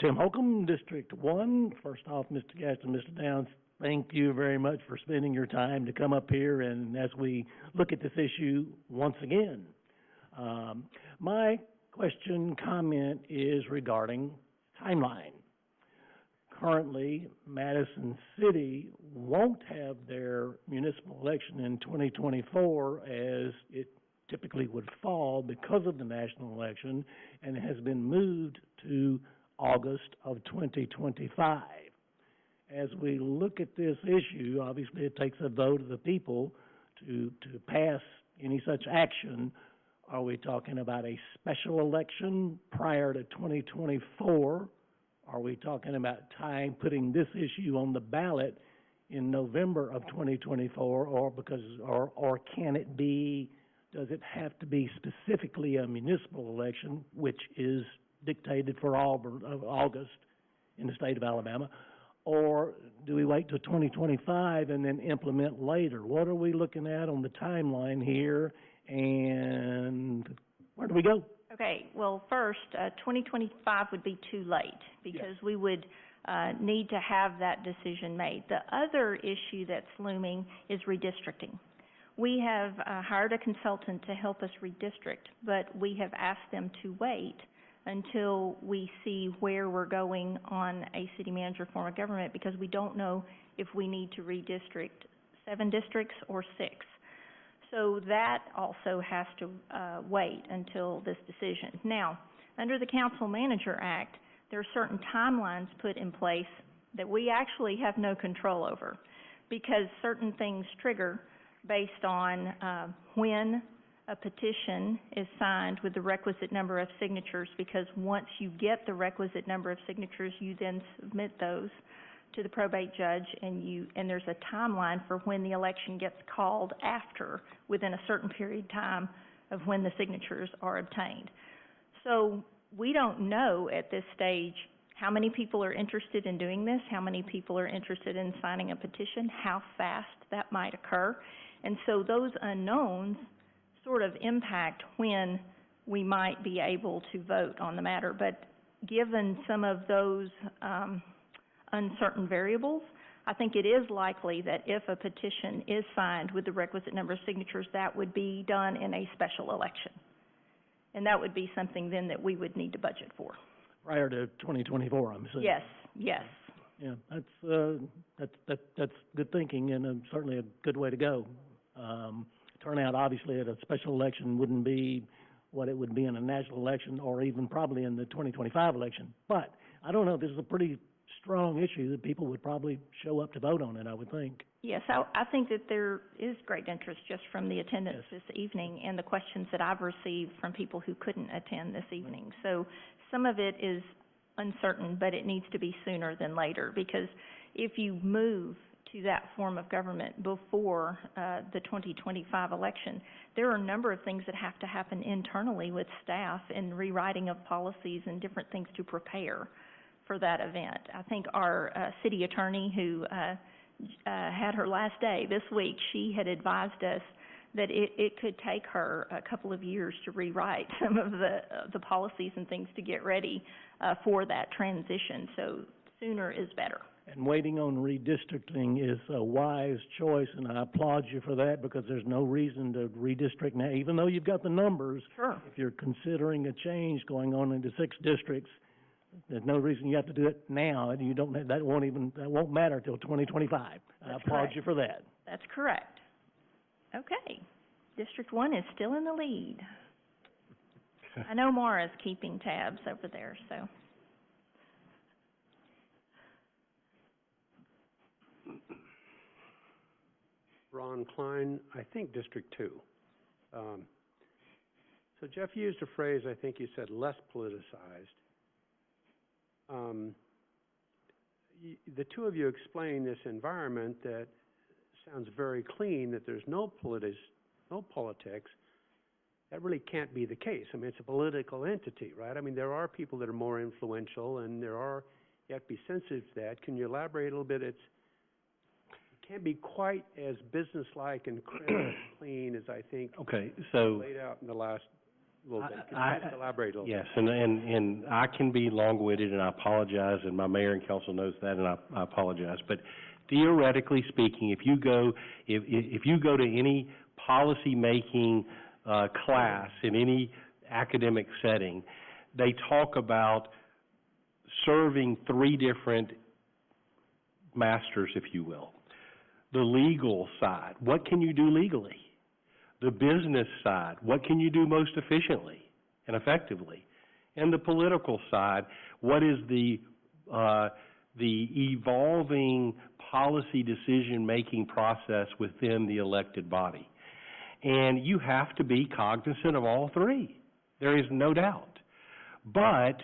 Tim Holcomb, District 1. First off, Mr. Gaston, Mr. Downs, thank you very much for spending your time to come up here and as we look at this issue once again. My comment is regarding timeline. Currently, Madison City won't have their municipal election in 2024 as it typically would fall because of the national election, and it has been moved to August of 2025. As we look at this issue, obviously it takes a vote of the people to pass any such action. Are we talking about a special election prior to 2024? Are we talking about putting this issue on the ballot in November of 2024, or can it be, does it have to be specifically a municipal election, which is dictated for August in the state of Alabama, or do we wait till 2025 and then implement later? What are we looking at on the timeline here, and where do we go? Okay, well, first, 2025 would be too late because we would need to have that decision made. The other issue that's looming is redistricting. We have hired a consultant to help us redistrict, but we have asked them to wait until we see where we're going on a city manager form of government, because we don't know if we need to redistrict 7 districts or 6. So that also has to wait until this decision. Now, under the Council Manager Act, there are certain timelines put in place that we actually have no control over, because certain things trigger based on when a petition is signed with the requisite number of signatures, because once you get the requisite number of signatures, you then submit those to the probate judge, and there's a timeline for when the election gets called after, within a certain period of time of when the signatures are obtained. So we don't know at this stage how many people are interested in doing this, how many people are interested in signing a petition, how fast that might occur. And so those unknowns sort of impact when we might be able to vote on the matter. But given some of those uncertain variables, I think it is likely that if a petition is signed with the requisite number of signatures, that would be done in a special election. And that would be something then that we would need to budget for. Prior to 2024, I'm assuming. Yes, yes. Yeah, that's good thinking, and certainly a good way to go. Turnout, obviously, at a special election wouldn't be what it would be in a national election, or even probably in the 2025 election. But I don't know, this is a pretty strong issue that people would probably show up to vote on it, I would think. Yes, I think that there is great interest just from the attendance this evening and the questions that I've received from people who couldn't attend this evening. So some of it is uncertain, but it needs to be sooner than later, because if you move to that form of government before the 2025 election, there are a number of things that have to happen internally with staff and rewriting of policies and different things to prepare for that event. I think our city attorney who had her last day this week, she had advised us that it could take her a couple of years to rewrite some of the policies and things to get ready for that transition. So sooner is better. And waiting on redistricting is a wise choice, and I applaud you for that, because there's no reason to redistrict now, even though you've got the numbers. Sure. If you're considering a change going on into 6 districts, there's no reason you have to do it now, and you don't, that won't matter till 2025. I applaud you for that. That's correct. Okay. District 1 is still in the lead. I know Mara's keeping tabs over there, so. Ron Klein, I think District 2. So Jeff used a phrase, I think you said, less politicized. The two of you explain this environment that sounds very clean, that there's no politics. That really can't be the case. I mean, it's a political entity, right? I mean, there are people that are more influential, and you have to be sensitive to that. Can you elaborate a little bit? It can't be quite as businesslike and clean as I think laid out in the last little bit. Can you just elaborate a little bit? Yes, and I can be long-winded, and I apologize, and my mayor and council knows that, and I apologize. But theoretically speaking, if you go to any policy-making class in any academic setting, they talk about serving 3 different masters, if you will. The legal side, what can you do legally? The business side, what can you do most efficiently and effectively? And the political side, what is the evolving policy decision-making process within the elected body? And you have to be cognizant of all 3. There is no doubt. But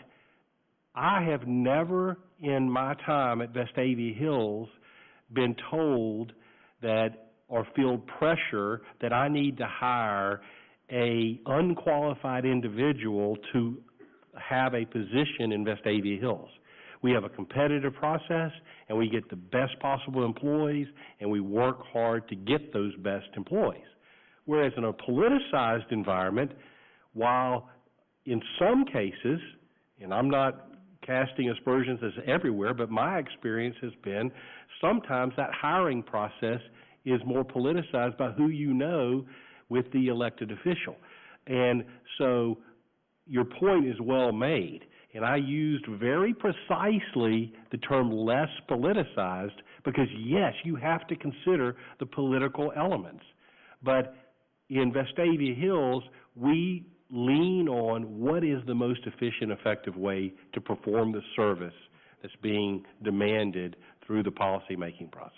I have never in my time at Vestavia Hills been told that, or feel pressure that I need to hire a unqualified individual to have a position in Vestavia Hills. We have a competitive process, and we get the best possible employees, and we work hard to get those best employees. Whereas in a politicized environment, while in some cases, and I'm not casting aspersions as everywhere, but my experience has been sometimes that hiring process is more politicized by who you know with the elected official. And so your point is well made, and I used very precisely the term less politicized because, yes, you have to consider the political elements. But in Vestavia Hills, we lean on what is the most efficient, effective way to perform the service that's being demanded through the policy-making process.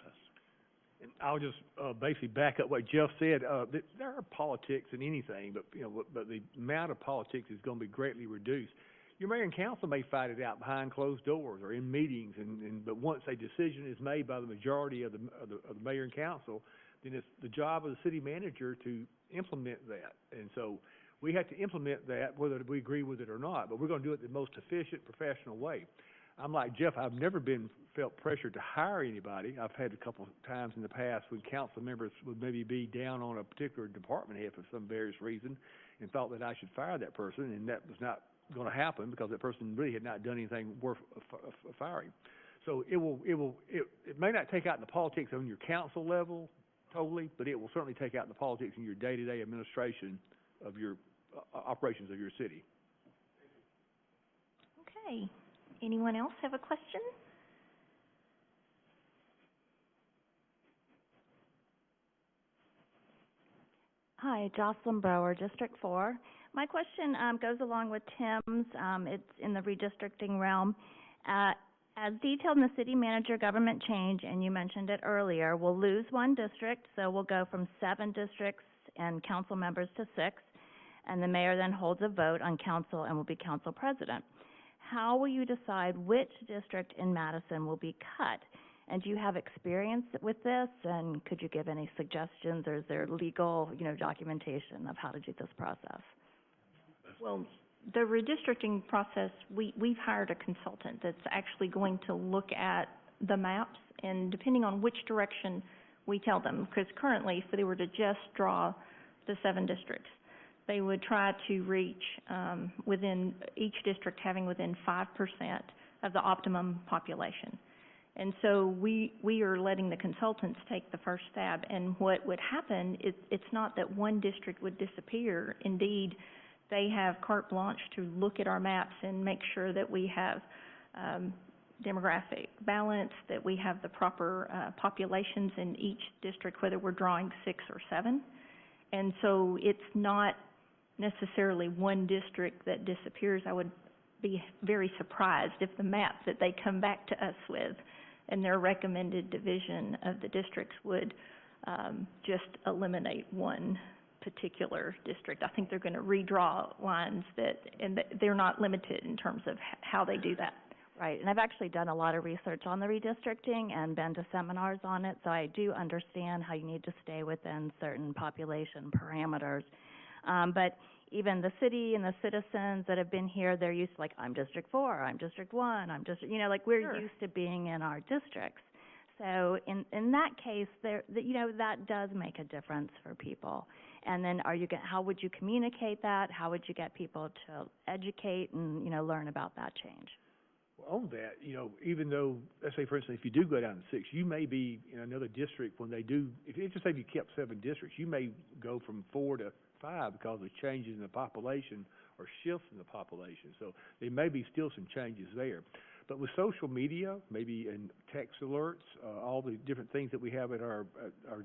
And I'll just basically back up what Jeff said. There are politics in anything, but the amount of politics is going to be greatly reduced. Your mayor and council may fight it out behind closed doors or in meetings, but once a decision is made by the majority of the mayor and council, then it's the job of the city manager to implement that. And so we have to implement that whether we agree with it or not, but we're going to do it the most efficient, professional way. I'm like Jeff, I've never felt pressure to hire anybody. I've had a couple of times in the past when council members would maybe be down on a particular department head for some various reason and thought that I should fire that person, and that was not going to happen because that person really had not done anything worth firing. So it may not take out the politics on your council level totally, but it will certainly take out the politics in your day-to-day administration of your operations of your city. Okay. Anyone else have a question? Hi, Jocelyn Brower, District 4. My question goes along with Tim's. It's in the redistricting realm. As detailed in the city manager government change, and you mentioned it earlier, we'll lose one district, so we'll go from 7 districts and council members to 6, and the mayor then holds a vote on council and will be council president. How will you decide which district in Madison will be cut? And do you have experience with this, and could you give any suggestions, or is there legal, documentation of how to do this process? Well, the redistricting process, we've hired a consultant that's actually going to look at the maps, and depending on which direction we tell them, because currently, if they were to just draw the 7 districts, they would try to reach within each district having within 5% of the optimum population. And so we are letting the consultants take the first stab, and what would happen is it's not that one district would disappear. Indeed, they have carte blanche to look at our maps and make sure that we have demographic balance, that we have the proper populations in each district, whether we're drawing 6 or 7. And so it's not necessarily one district that disappears. I would be very surprised if the map that they come back to us with and their recommended division of the districts would just eliminate one particular district. I think they're going to redraw lines and they're not limited in terms of how they do that. Right, and I've actually done a lot of research on the redistricting and been to seminars on it, so I do understand how you need to stay within certain population parameters. But even the city and the citizens that have been here, they're used to, like, I'm District 4, I'm District 1, I'm District, we're Sure. used to being in our districts. So in that case, that does make a difference for people. And then how would you communicate that? How would you get people to educate and, learn about that change? Well, on that, even though, let's say, for instance, if you do go down to 6, you may be in another district when they do, if you kept 7 districts, you may go from 4 to 5 because of changes in the population or shifts in the population. So there may be still some changes there. But with social media, maybe in text alerts, all the different things that we have at our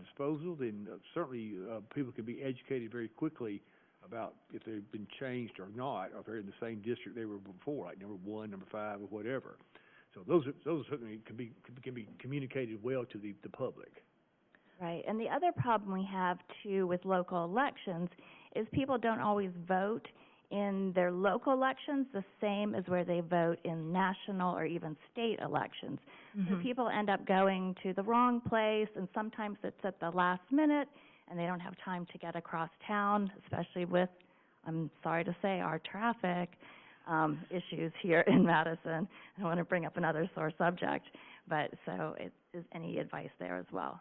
disposal, then certainly people can be educated very quickly about if they've been changed or not, or if they're in the same district they were before, like number 1, number 5, or whatever. So those certainly can be communicated well to the public. Right, and the other problem we have, too, with local elections is people don't always vote in their local elections the same as where they vote in national or even state elections. Mm-hmm. So people end up going to the wrong place, and sometimes it's at the last minute, and they don't have time to get across town, especially with, I'm sorry to say, our traffic issues here in Madison. I don't want to bring up another sore subject, but so is any advice there as well?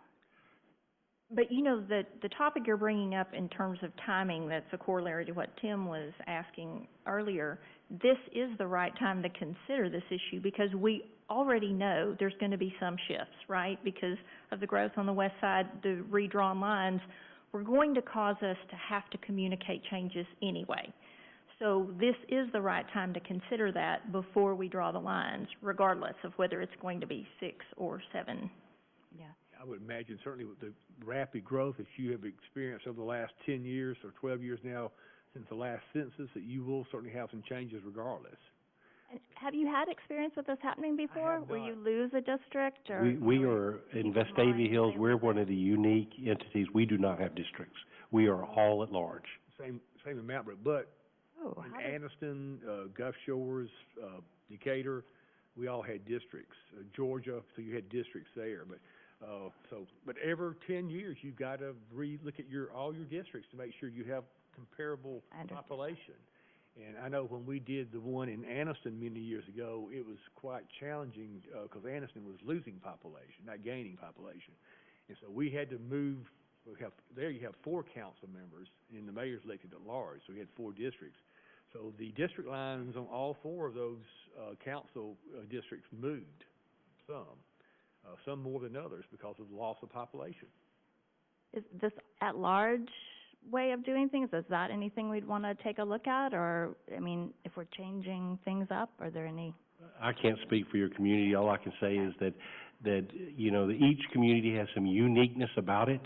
But the topic you're bringing up in terms of timing, that's a corollary to what Tim was asking earlier. This is the right time to consider this issue because we already know there's going to be some shifts, right? Because of the growth on the west side, the redrawn lines were going to cause us to have to communicate changes anyway. So this is the right time to consider that before we draw the lines, regardless of whether it's going to be 6 or 7. Yeah. I would imagine certainly with the rapid growth that you have experienced over the last 10 years or 12 years now since the last census, that you will certainly have some changes regardless. And have you had experience with this happening before, where you lose a district? Or We are in Vestavia Hills, we're one of the unique entities. We do not have districts. We are all at large. Same in Mount Brook, but in Aniston, Gulf Shores, Decatur, we all had districts. Georgia, so you had districts there, but every 10 years you've got to re-look at all your districts to make sure you have comparable population. And I know when we did the one in Aniston many years ago, it was quite challenging because Aniston was losing population, not gaining population. And so we had to move. You have 4 council members, and the mayor's elected at large, so we had 4 districts. So the district lines on all 4 of those council districts moved some more than others because of the loss of population. Is this at-large way of doing things, is that anything we'd want to take a look at? Or, if we're changing things up, are there any? I can't speak for your community. All I can say is that each community has some uniqueness about it.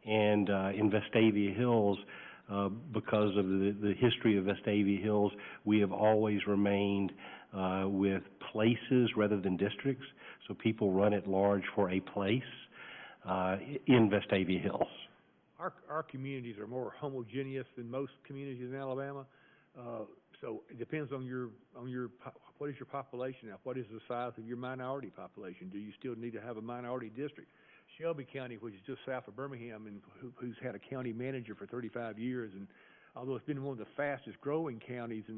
And in Vestavia Hills, because of the history of Vestavia Hills, we have always remained with places rather than districts. So people run at large for a place in Vestavia Hills. Our communities are more homogeneous than most communities in Alabama. So it depends on what is your population now? What is the size of your minority population? Do you still need to have a minority district? Shelby County, which is just south of Birmingham, and who's had a county manager for 35 years, and although it's been one of the fastest growing counties it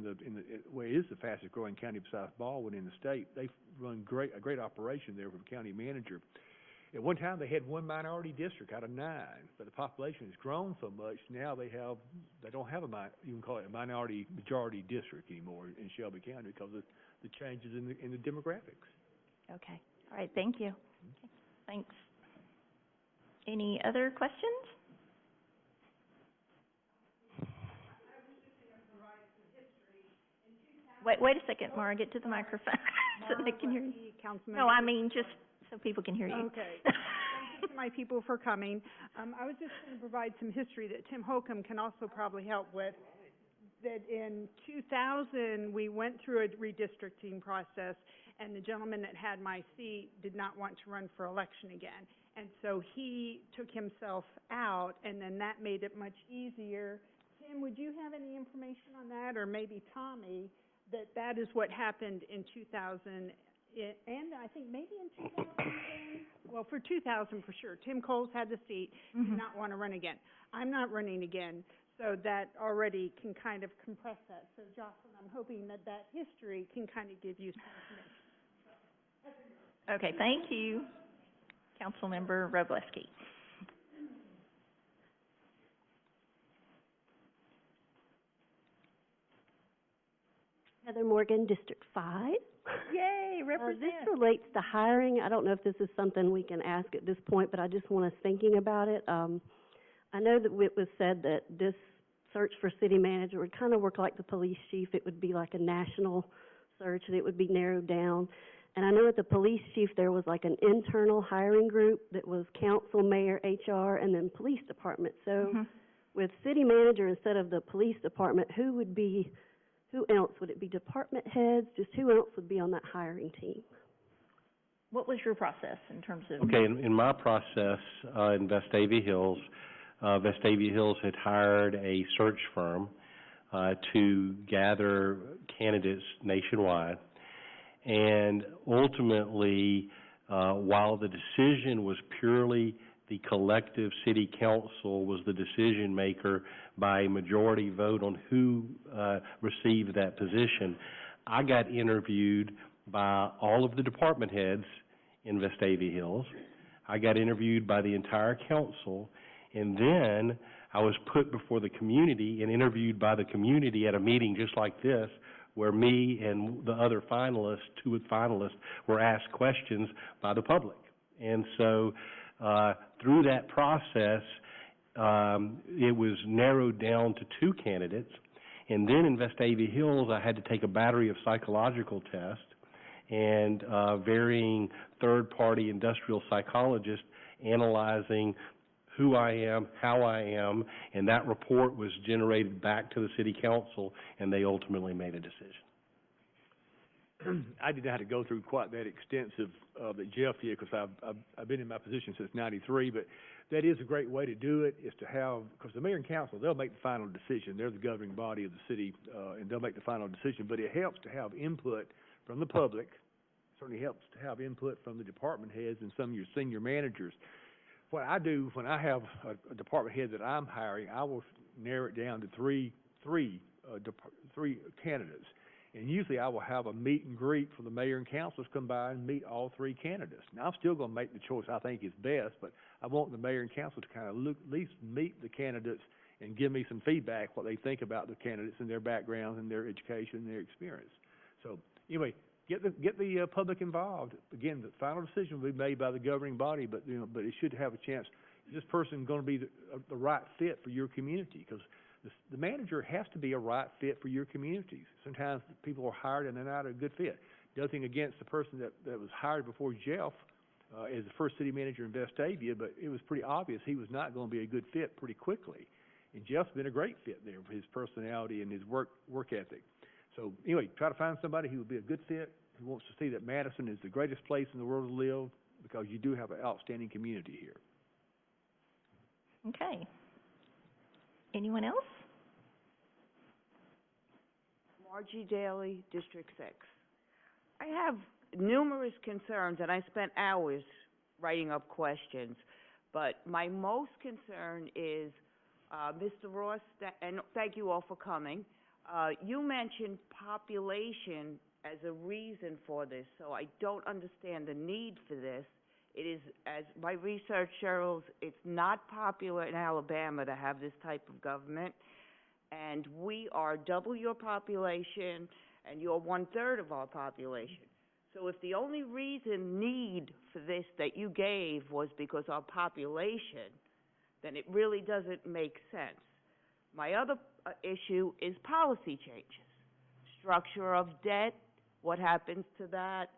is the fastest growing county besides Baldwin in the state. They've run a great operation there with a county manager. At one time, they had one minority district out of 9, but the population has grown so much, now they don't have you can call it a minority majority district anymore in Shelby County because of the changes in the demographics. Okay, all right, thank you. Okay, thanks. Any other questions? Wait a second, Mara, get to the microphone so they can hear you. No, I mean just so people can hear you. Okay. Thank you to my people for coming. I was just going to provide some history that Tim Holcomb can also probably help with. That in 2000, we went through a redistricting process, and the gentleman that had my seat did not want to run for election again. And so he took himself out, and then that made it much easier. Tim, would you have any information on that, or maybe Tommy, that is what happened in 2000, and I think maybe in 2010, well, for 2000 for sure. Tim Coles had the seat, did not want to run again. I'm not running again, so that already can kind of compress that. So, Jocelyn, I'm hoping that history can kind of give you some information. Okay, thank you. Councilmember Robleski. Heather Morgan, District 5. Yay, represent. This relates to hiring. I don't know if this is something we can ask at this point, but I just want us thinking about it. I know that it was said that this search for city manager would kind of work like the police chief. It would be like a national search, and it would be narrowed down. And I know at the police chief there was like an internal hiring group that was council, mayor, HR, and then police department. So with city manager instead of the police department, who else? Would it be department heads? Just who else would be on that hiring team? What was your process in terms of? Okay, in my process in Vestavia Hills had hired a search firm to gather candidates nationwide. And ultimately, while the decision was purely the collective city council was the decision maker by a majority vote on who received that position, I got interviewed by all of the department heads in Vestavia Hills. I got interviewed by the entire council, and then I was put before the community and interviewed by the community at a meeting just like this, where me and the other finalists, 2 finalists, were asked questions by the public. And so through that process, it was narrowed down to 2 candidates. And then in Vestavia Hills, I had to take a battery of psychological tests and varying third-party industrial psychologists analyzing who I am, how I am, and that report was generated back to the city council, and they ultimately made a decision. I did not have to go through quite that extensive that Jeff did, because I've been in my position since '93, but that is a great way to do it, is to have, because the mayor and council, they'll make the final decision. They're the governing body of the city, and they'll make the final decision, but it helps to have input from the public. It certainly helps to have input from the department heads and some of your senior managers. What I do when I have a department head that I'm hiring, I will narrow it down to three candidates. And usually I will have a meet and greet for the mayor and councilors come by and meet all 3 candidates. Now, I'm still going to make the choice I think is best, but I want the mayor and council to kind of at least meet the candidates and give me some feedback, what they think about the candidates and their backgrounds and their education and their experience. So anyway, get the public involved. Again, the final decision will be made by the governing body, but it should have a chance. Is this person going to be the right fit for your community? Because the manager has to be a right fit for your communities. Sometimes people are hired and they're not a good fit. Nothing against the person that was hired before Jeff as the first city manager in Vestavia, but it was pretty obvious he was not going to be a good fit pretty quickly. And Jeff's been a great fit there for his personality and his work ethic. So anyway, try to find somebody who will be a good fit, who wants to see that Madison is the greatest place in the world to live, because you do have an outstanding community here. Okay. Anyone else? Margie Daly, District 6. I have numerous concerns, and I spent hours writing up questions, but my most concern is, Mr. Ross, and thank you all for coming. You mentioned population as a reason for this, so I don't understand the need for this. It is, as my research shows, it's not popular in Alabama to have this type of government, and we are double your population, and you're 1/3 of our population. So if the only need for this that you gave was because our population, then it really doesn't make sense. My other issue is policy changes. Structure of debt, what happens to that?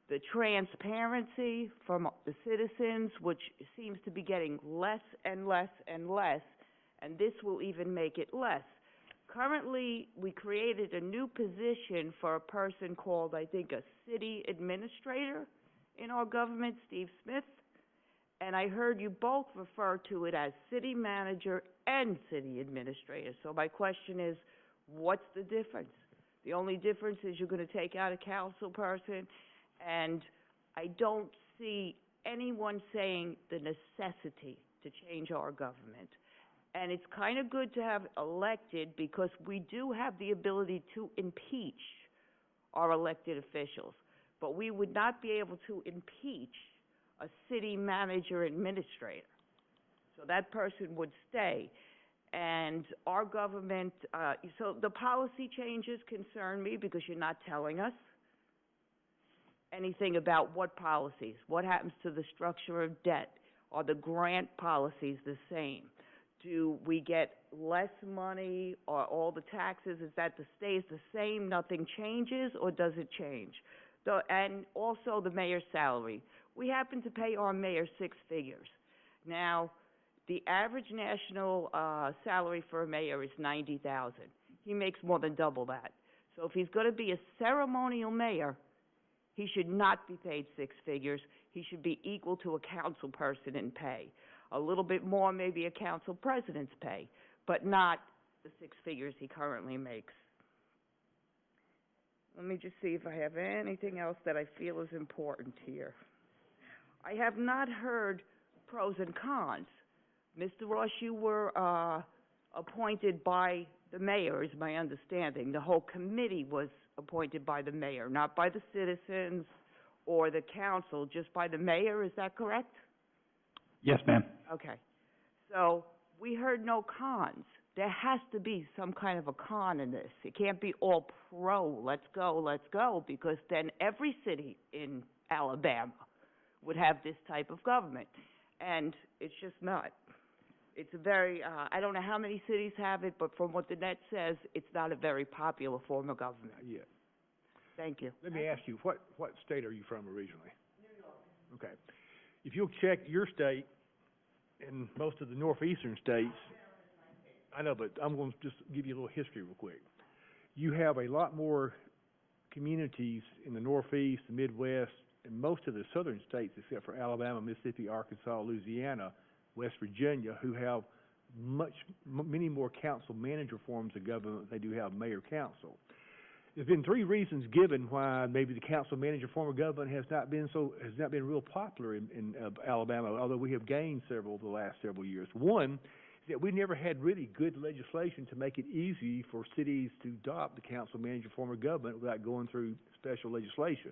The transparency from the citizens, which seems to be getting less and less and less, and this will even make it less. Currently, we created a new position for a person called, I think, a city administrator in our government, Steve Smith, and I heard you both refer to it as city manager and city administrator. So my question is, what's the difference? The only difference is you're going to take out a council person, and I don't see anyone saying the necessity to change our government. And it's kind of good to have elected, because we do have the ability to impeach our elected officials, but we would not be able to impeach a city manager administrator. So that person would stay. And our government, so the policy changes concern me, because you're not telling us anything about what policies. What happens to the structure of debt? Are the grant policies the same? Do we get less money, or all the taxes, is that stays the same, nothing changes, or does it change? And also the mayor's salary. We happen to pay our mayor 6 figures. Now, the average national salary for a mayor is $90,000. He makes more than double that. So if he's going to be a ceremonial mayor, he should not be paid 6 figures. He should be equal to a council person in pay. A little bit more, maybe a council president's pay, but not the 6 figures he currently makes. Let me just see if I have anything else that I feel is important here. I have not heard pros and cons. Mr. Ross, you were appointed by the mayor, is my understanding. The whole committee was appointed by the mayor, not by the citizens or the council, just by the mayor. Is that correct? Yes, ma'am. Okay. So we heard no cons. There has to be some kind of a con in this. It can't be all pro, let's go, because then every city in Alabama would have this type of government. And it's just not. It's a very, I don't know how many cities have it, but from what the net says, it's not a very popular form of government. Not yet. Thank you. Let me ask you, what state are you from originally? New York. Okay. If you'll check your state and most of the northeastern states, I know, but I'm going to just give you a little history real quick. You have a lot more communities in the northeast, the Midwest, and most of the southern states, except for Alabama, Mississippi, Arkansas, Louisiana, West Virginia, who have many more council manager forms of government than they do have mayor council. There's been 3 reasons given why maybe the council manager form of government has not been real popular in Alabama, although we have gained several the last several years. One is that we never had really good legislation to make it easy for cities to adopt the council manager form of government without going through special legislation.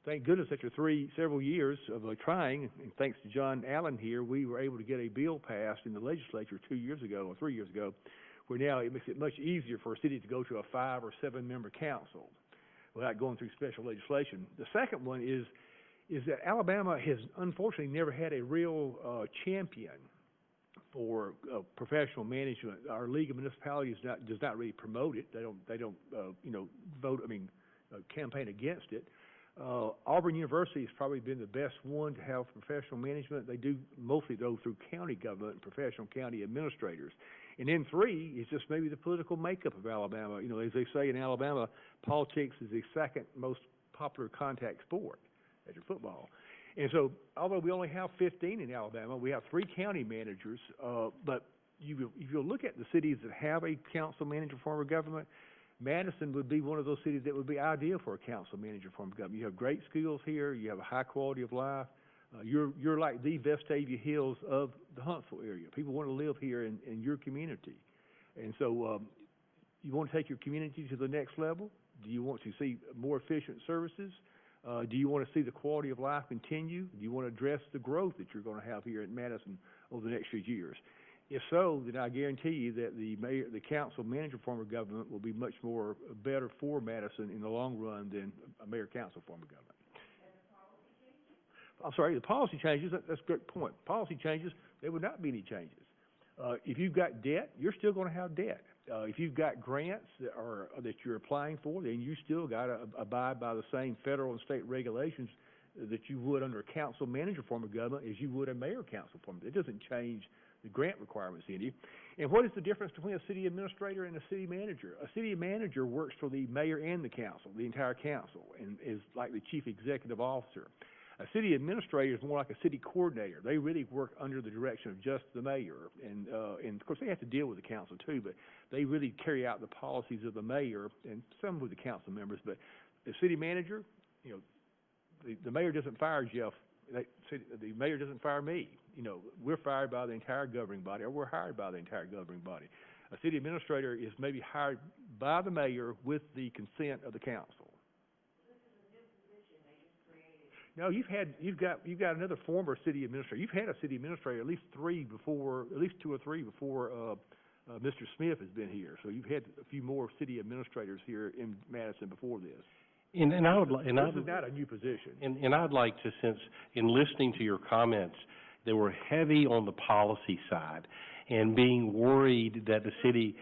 Thank goodness after several years of trying, and thanks to John Allen here, we were able to get a bill passed in the legislature 2 years ago or 3 years ago, where now it makes it much easier for a city to go to a 5 or 7 member council without going through special legislation. The second one is that Alabama has unfortunately never had a real champion for professional management. Our League of Municipalities does not really promote it. They don't campaign against it. Auburn University has probably been the best one to have professional management. They do mostly go through county government and professional county administrators. And then 3 is just maybe the political makeup of Alabama. You know, as they say in Alabama, politics is the second most popular contact sport after football. And so, although we only have 15 in Alabama, we have 3 county managers, but if you look at the cities that have a council manager form of government, Madison would be one of those cities that would be ideal for a council manager form of government. You have great schools here, you have a high quality of life, you're like the Vestavia Hills of the Huntsville area. People want to live here in your community. And so, you want to take your community to the next level? Do you want to see more efficient services? Do you want to see the quality of life continue? Do you want to address the growth that you're going to have here in Madison over the next few years? If so, then I guarantee you that the council manager form of government will be much more better for Madison in the long run than a mayor-council form of government. I'm sorry, the policy changes, that's a great point. Policy changes, there would not be any changes. If you've got debt, you're still going to have debt. If you've got grants that you're applying for, then you still got to abide by the same federal and state regulations that you would under a council manager form of government as you would a mayor-council form. It doesn't change the grant requirements any. And what is the difference between a city administrator and a city manager? A city manager works for the mayor and the council, the entire council, and is like the chief executive officer. A city administrator is more like a city coordinator. They really work under the direction of just the mayor, and of course they have to deal with the council too, but they really carry out the policies of the mayor and some with the council members. But the city manager, you know, the mayor doesn't fire Jeff. The mayor doesn't fire me. You know, we're fired by the entire governing body, or we're hired by the entire governing body. A city administrator is maybe hired by the mayor with the consent of the council. No, you've got another former city administrator. You've had a city administrator, at least 2 or 3 before Mr. Smith has been here. So you've had a few more city administrators here in Madison before this. This is not a new position. And I'd like to, since in listening to your comments, they were heavy on the policy side and being worried that the city.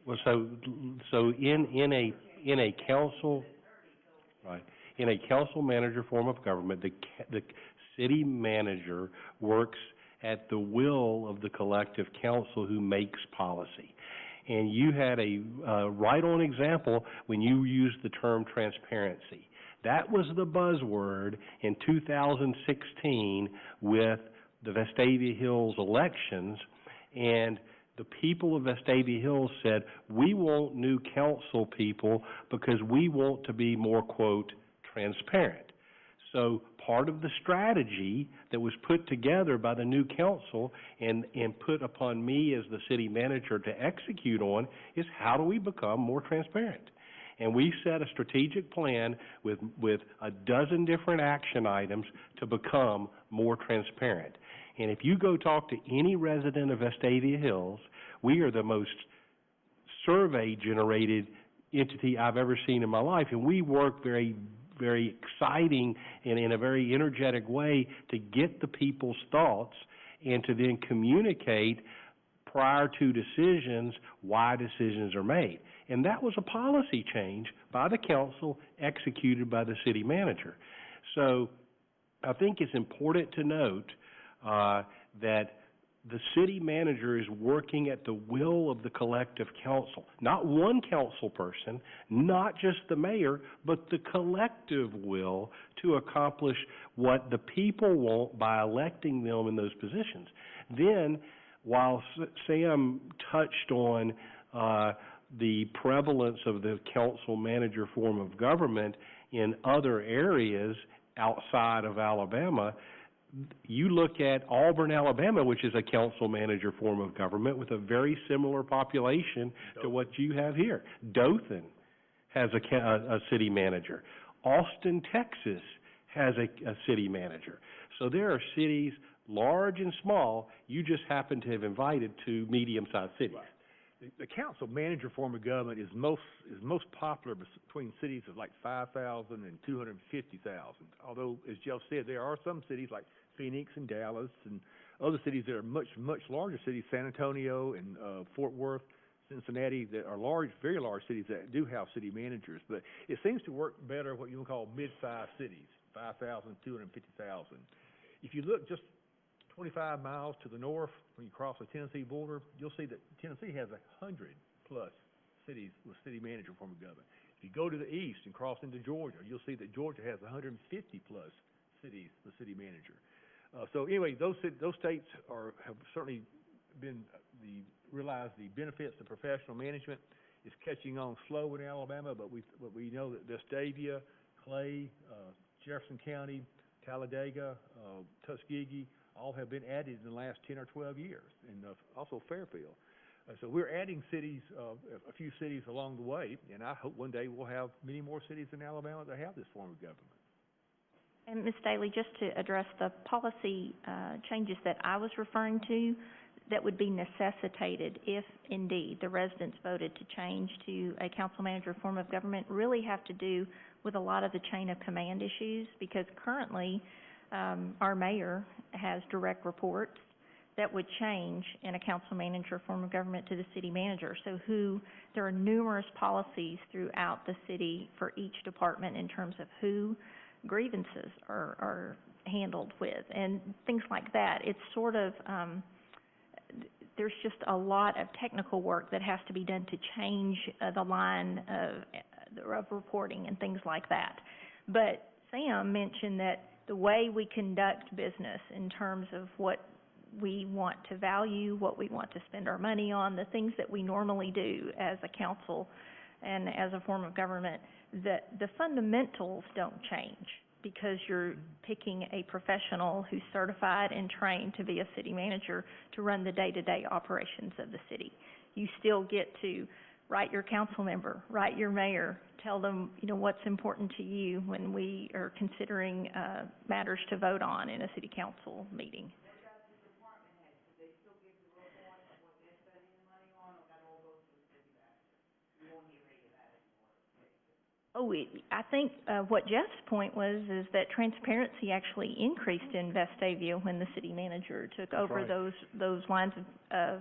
Well, so in a council, right? In a council manager form of government, the city manager works at the will of the collective council who makes policy. And you had a right-on example when you used the term transparency. That was the buzzword in 2016 with the Vestavia Hills elections, and the people of Vestavia Hills said, we want new council people because we want to be more, quote, transparent. So part of the strategy that was put together by the new council and put upon me as the city manager to execute on is how do we become more transparent? And we set a strategic plan with a dozen different action items to become more transparent. And if you go talk to any resident of Vestavia Hills, we are the most survey-generated entity I've ever seen in my life, and we work very, very exciting and in a very energetic way to get the people's thoughts and to then communicate prior to decisions why decisions are made. And that was a policy change by the council executed by the city manager. So I think it's important to note that the city manager is working at the will of the collective council. Not one council person, not just the mayor, but the collective will to accomplish what the people want by electing them in those positions. Then, while Sam touched on the prevalence of the council manager form of government in other areas outside of Alabama, you look at Auburn, Alabama, which is a council manager form of government with a very similar population to what you have here. Dothan has a city manager. Austin, Texas has a city manager. So there are cities, large and small, you just happen to have invited to medium-sized cities. Right. The council manager form of government is most popular between cities of like 5,000 and 250,000. Although, as Jeff said, there are some cities like Phoenix and Dallas and other cities that are much larger cities, San Antonio and Fort Worth. Cincinnati, that are large, very large cities that do have city managers, but it seems to work better what you would call mid-sized cities, 5,000, 250,000. If you look just 25 miles to the north, when you cross the Tennessee border, you'll see that Tennessee has 100+ cities with city manager form of government. If you go to the east and cross into Georgia, you'll see that Georgia has 150+ cities with city manager. So anyway, those states have certainly realized the benefits of professional management. It's catching on slow in Alabama, but we know that Vestavia, Clay, Jefferson County, Talladega, Tuskegee, all have been added in the last 10 or 12 years, and also Fairfield. So we're adding cities, a few cities along the way, and I hope one day we'll have many more cities in Alabama that have this form of government. And Ms. Daly, just to address the policy changes that I was referring to, that would be necessitated if indeed the residents voted to change to a council manager form of government, really have to do with a lot of the chain of command issues, because currently our mayor has direct reports that would change in a council manager form of government to the city manager. So there are numerous policies throughout the city for each department in terms of who grievances are handled with and things like that. It's sort of, there's just a lot of technical work that has to be done to change the line of reporting and things like that. But Sam mentioned that the way we conduct business in terms of what we want to value, what we want to spend our money on, the things that we normally do as a council and as a form of government, that the fundamentals don't change because you're picking a professional who's certified and trained to be a city manager to run the day-to-day operations of the city. You still get to write your council member, write your mayor, tell them, what's important to you when we are considering matters to vote on in a city council meeting. I think what Jeff's point was is that transparency actually increased in Vestavia when the city manager took over those lines of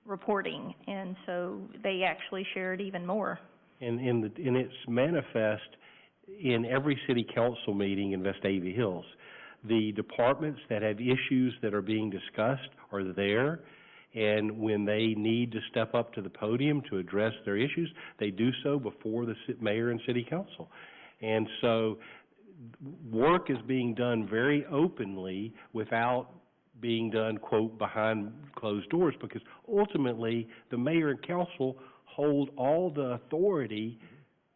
reporting, and so they actually shared even more. And it's manifest in every city council meeting in Vestavia Hills. The departments that have issues that are being discussed are there, and when they need to step up to the podium to address their issues, they do so before the mayor and city council. And so work is being done very openly without being done, quote, behind closed doors, because ultimately the mayor and council hold all the authority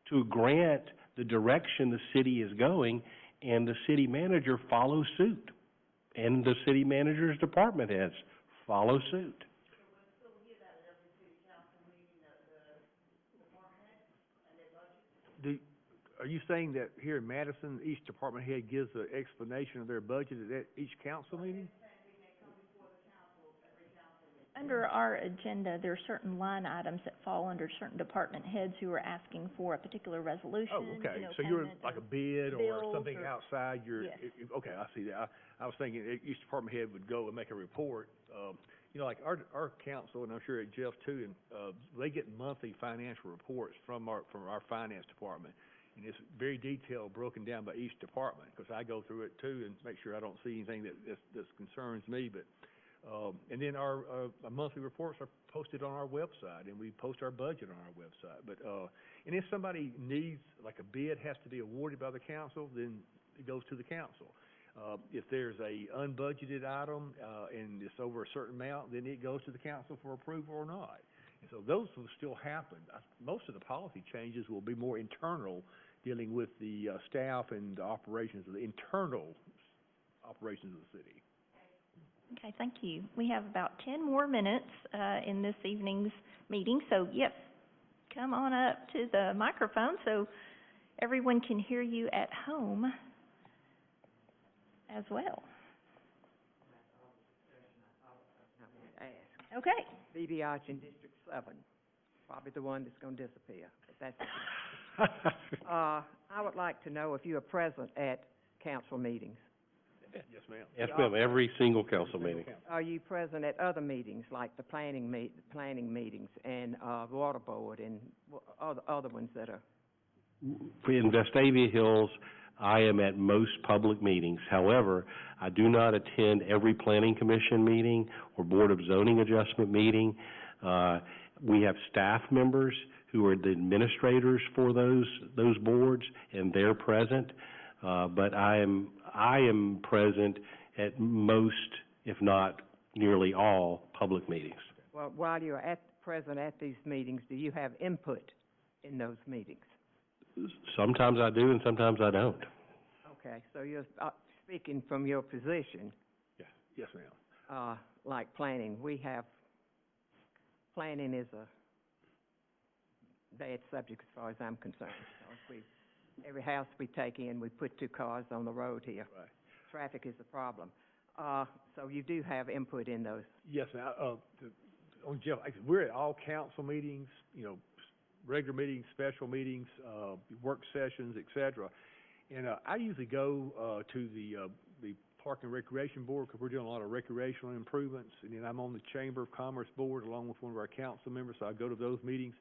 to grant the direction the city is going, and the city manager follows suit, and the city manager's department heads follow suit. Are you saying that here in Madison, each department head gives an explanation of their budget at each council meeting? Under our agenda, there are certain line items that fall under certain department heads who are asking for a particular resolution. Oh, okay. So you're like a bid or something outside your... Yes. Okay, I see that. I was thinking each department head would go and make a report. Like our council, and I'm sure at Jeff too, and they get monthly financial reports from our finance department. And it's very detailed, broken down by each department, because I go through it too and make sure I don't see anything that concerns me. But and then our monthly reports are posted on our website, and we post our budget on our website. But and if somebody needs, like a bid has to be awarded by the council, then it goes to the council. If there's a unbudgeted item and it's over a certain amount, then it goes to the council for approval or not. And so those will still happen. Most of the policy changes will be more internal, dealing with the staff and the operations of the internal operations of the city. Okay, thank you. We have about 10 more minutes in this evening's meeting, so yes, come on up to the microphone so everyone can hear you at home as well. Okay. B.B. Arch in District 7, probably the one that's going to disappear, but that's I would like to know if you are present at council meetings. Yes, ma'am. Yes, ma'am, every single council meeting. Are you present at other meetings, like the planning meetings and, water board and other ones that are? In Vestavia Hills, I am at most public meetings. However, I do not attend every planning commission meeting or board of zoning adjustment meeting. We have staff members who are the administrators for those boards, and they're present. But I am present at most, if not nearly all, public meetings. Well, while you're present at these meetings, do you have input in those meetings? Sometimes I do and sometimes I don't. Okay, so you're speaking from your position. Yeah. Yes, ma'am. Like planning, planning is a bad subject as far as I'm concerned. Every house we take in, we put 2 cars on the road here. Right. Traffic is a problem. So you do have input in those. Yes, ma'am. Jeff, we're at all council meetings, regular meetings, special meetings, work sessions, et cetera. And I usually go to the Park and Recreation Board because we're doing a lot of recreational improvements. And then I'm on the Chamber of Commerce Board along with one of our council members, so I go to those meetings.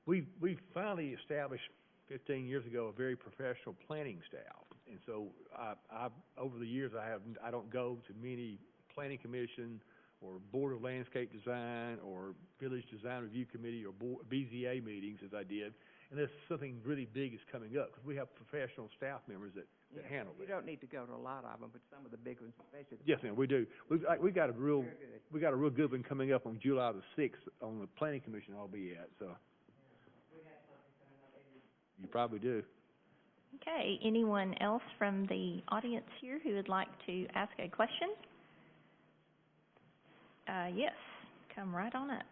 We finally established 15 years ago a very professional planning staff. And so I over the years I don't go to many planning commission or Board of Landscape Design or Village Design Review Committee or BZA meetings as I did, unless something really big is coming up, because we have professional staff members that handle it. You don't need to go to a lot of them, but some of the big ones, especially. Yes, ma'am, we do. We got a real good one coming up on July the 6th on the Planning Commission I'll be at, so. You probably do. Okay, anyone else from the audience here who would like to ask a question? Yes, come right on up.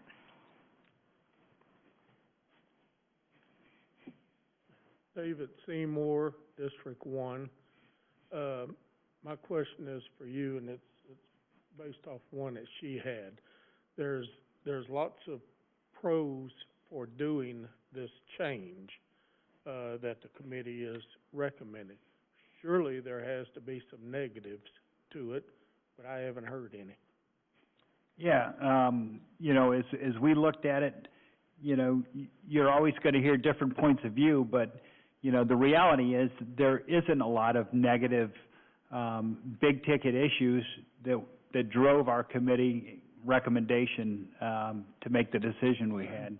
David Seymour, District 1. My question is for you, and it's based off one that she had. There's lots of pros for doing this change that the committee is recommending. Surely there has to be some negatives to it, but I haven't heard any. Yeah, as we looked at it, you're always going to hear different points of view, but, the reality is there isn't a lot of negative, big-ticket issues that drove our committee recommendation to make the decision we had.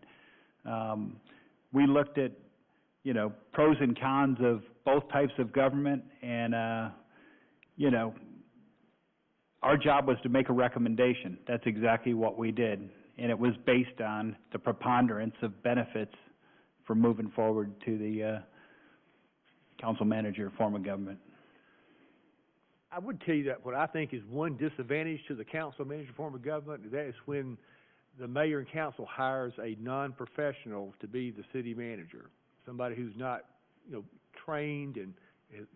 We looked at, pros and cons of both types of government, and, our job was to make a recommendation. That's exactly what we did, and it was based on the preponderance of benefits for moving forward to the council manager form of government. I would tell you that what I think is one disadvantage to the council manager form of government, that is when the mayor and council hires a non-professional to be the city manager, somebody who's not, trained, and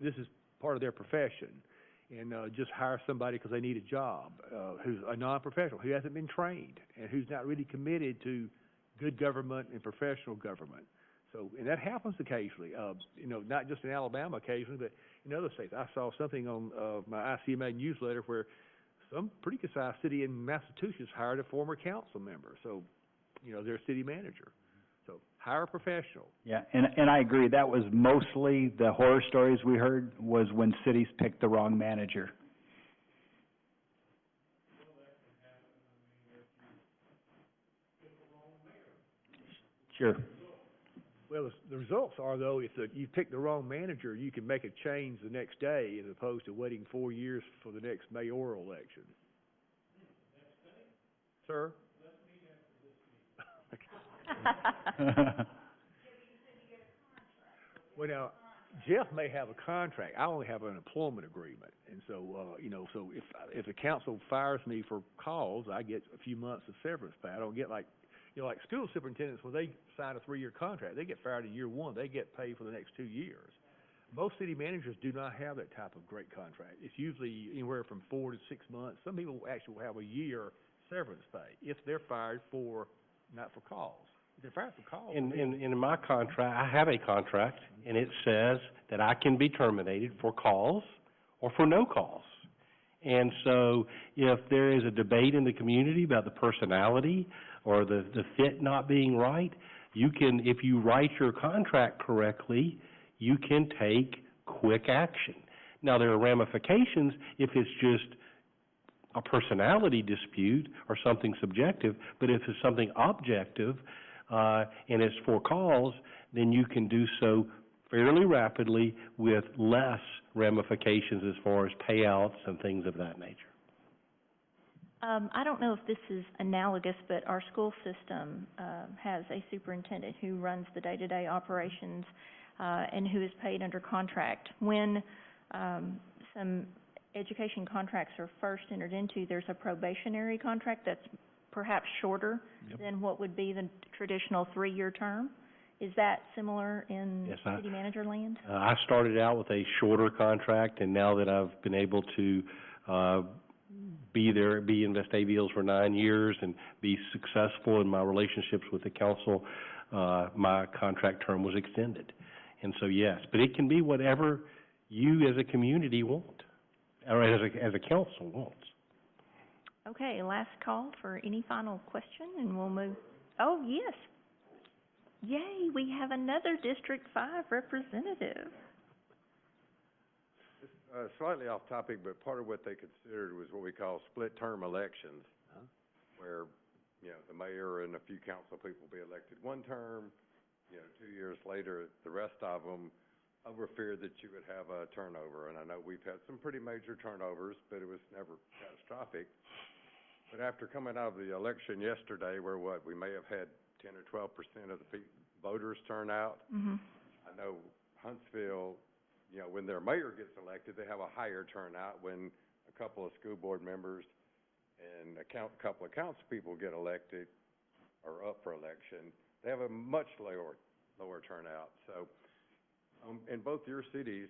this is part of their profession, and just hire somebody because they need a job, who's a non-professional, who hasn't been trained, and who's not really committed to good government and professional government. So, and that happens occasionally, not just in Alabama occasionally, but in other states. I saw something on my ICMA newsletter where some pretty good-sized city in Massachusetts hired a former council member, so, their city manager. So, hire a professional. Yeah, and I agree. That was mostly the horror stories we heard was when cities picked the wrong manager. Sure. Well, the results are, though, if you pick the wrong manager, you can make a change the next day as opposed to waiting 4 years for the next mayoral election. Sir? Well, now, Jeff may have a contract. I only have an employment agreement. And so, so if the council fires me for cause, I get a few months of severance pay. I don't get like school superintendents, when they sign a 3-year contract, they get fired in year 1. They get paid for the next 2 years. Most city managers do not have that type of great contract. It's usually anywhere from 4 to 6 months. Some people actually will have a year severance pay if they're fired not for cause. If they're fired for cause. In my contract, I have a contract, and it says that I can be terminated for cause or for no cause. And so if there is a debate in the community about the personality or the fit not being right, you can, if you write your contract correctly, you can take quick action. Now, there are ramifications if it's just a personality dispute or something subjective, but if it's something objective, and it's for cause, then you can do so fairly rapidly with less ramifications as far as payouts and things of that nature. I don't know if this is analogous, but our school system has a superintendent who runs the day-to-day operations and who is paid under contract. When some education contracts are first entered into, there's a probationary contract that's perhaps shorter than what would be the traditional 3-year term. Is that similar in city manager land? I started out with a shorter contract, and now that I've been able to be in Vestavia Hills for 9 years and be successful in my relationships with the council, my contract term was extended. And so, yes, but it can be whatever you as a community want, or as a council wants. Okay, last call for any final question, and we'll move. Oh, yes. Yay, we have another District 5 representative. Slightly off topic, but part of what they considered was what we call split-term elections, where, the mayor and a few council people be elected one term, 2 years later, the rest of them, over fear that you would have a turnover. And I know we've had some pretty major turnovers, but it was never catastrophic. But after coming out of the election yesterday, where we may have had 10 or 12% of the voters turn out, I know Huntsville, when their mayor gets elected, they have a higher turnout. When a couple of school board members and a couple of council people get elected or up for election, they have a much lower turnout. So in both your cities,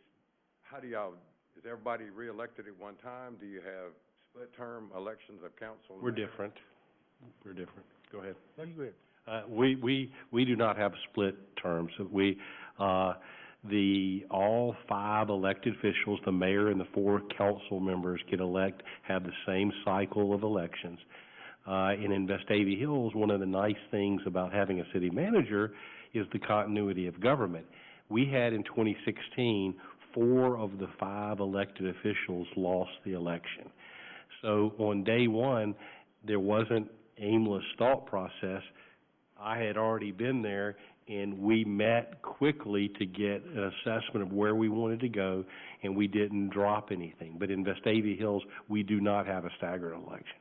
how do is everybody reelected at one time? Do you have split-term elections of council? We're different. Go ahead. No, you go ahead. We do not have split terms. All 5 elected officials, the mayor and the 4 council members have the same cycle of elections. And in Vestavia Hills, one of the nice things about having a city manager is the continuity of government. We had in 2016, 4 of the 5 elected officials lost the election. So on day one, there wasn't aimless thought process. I had already been there, and we met quickly to get an assessment of where we wanted to go, and we didn't drop anything. But in Vestavia Hills, we do not have a staggered election.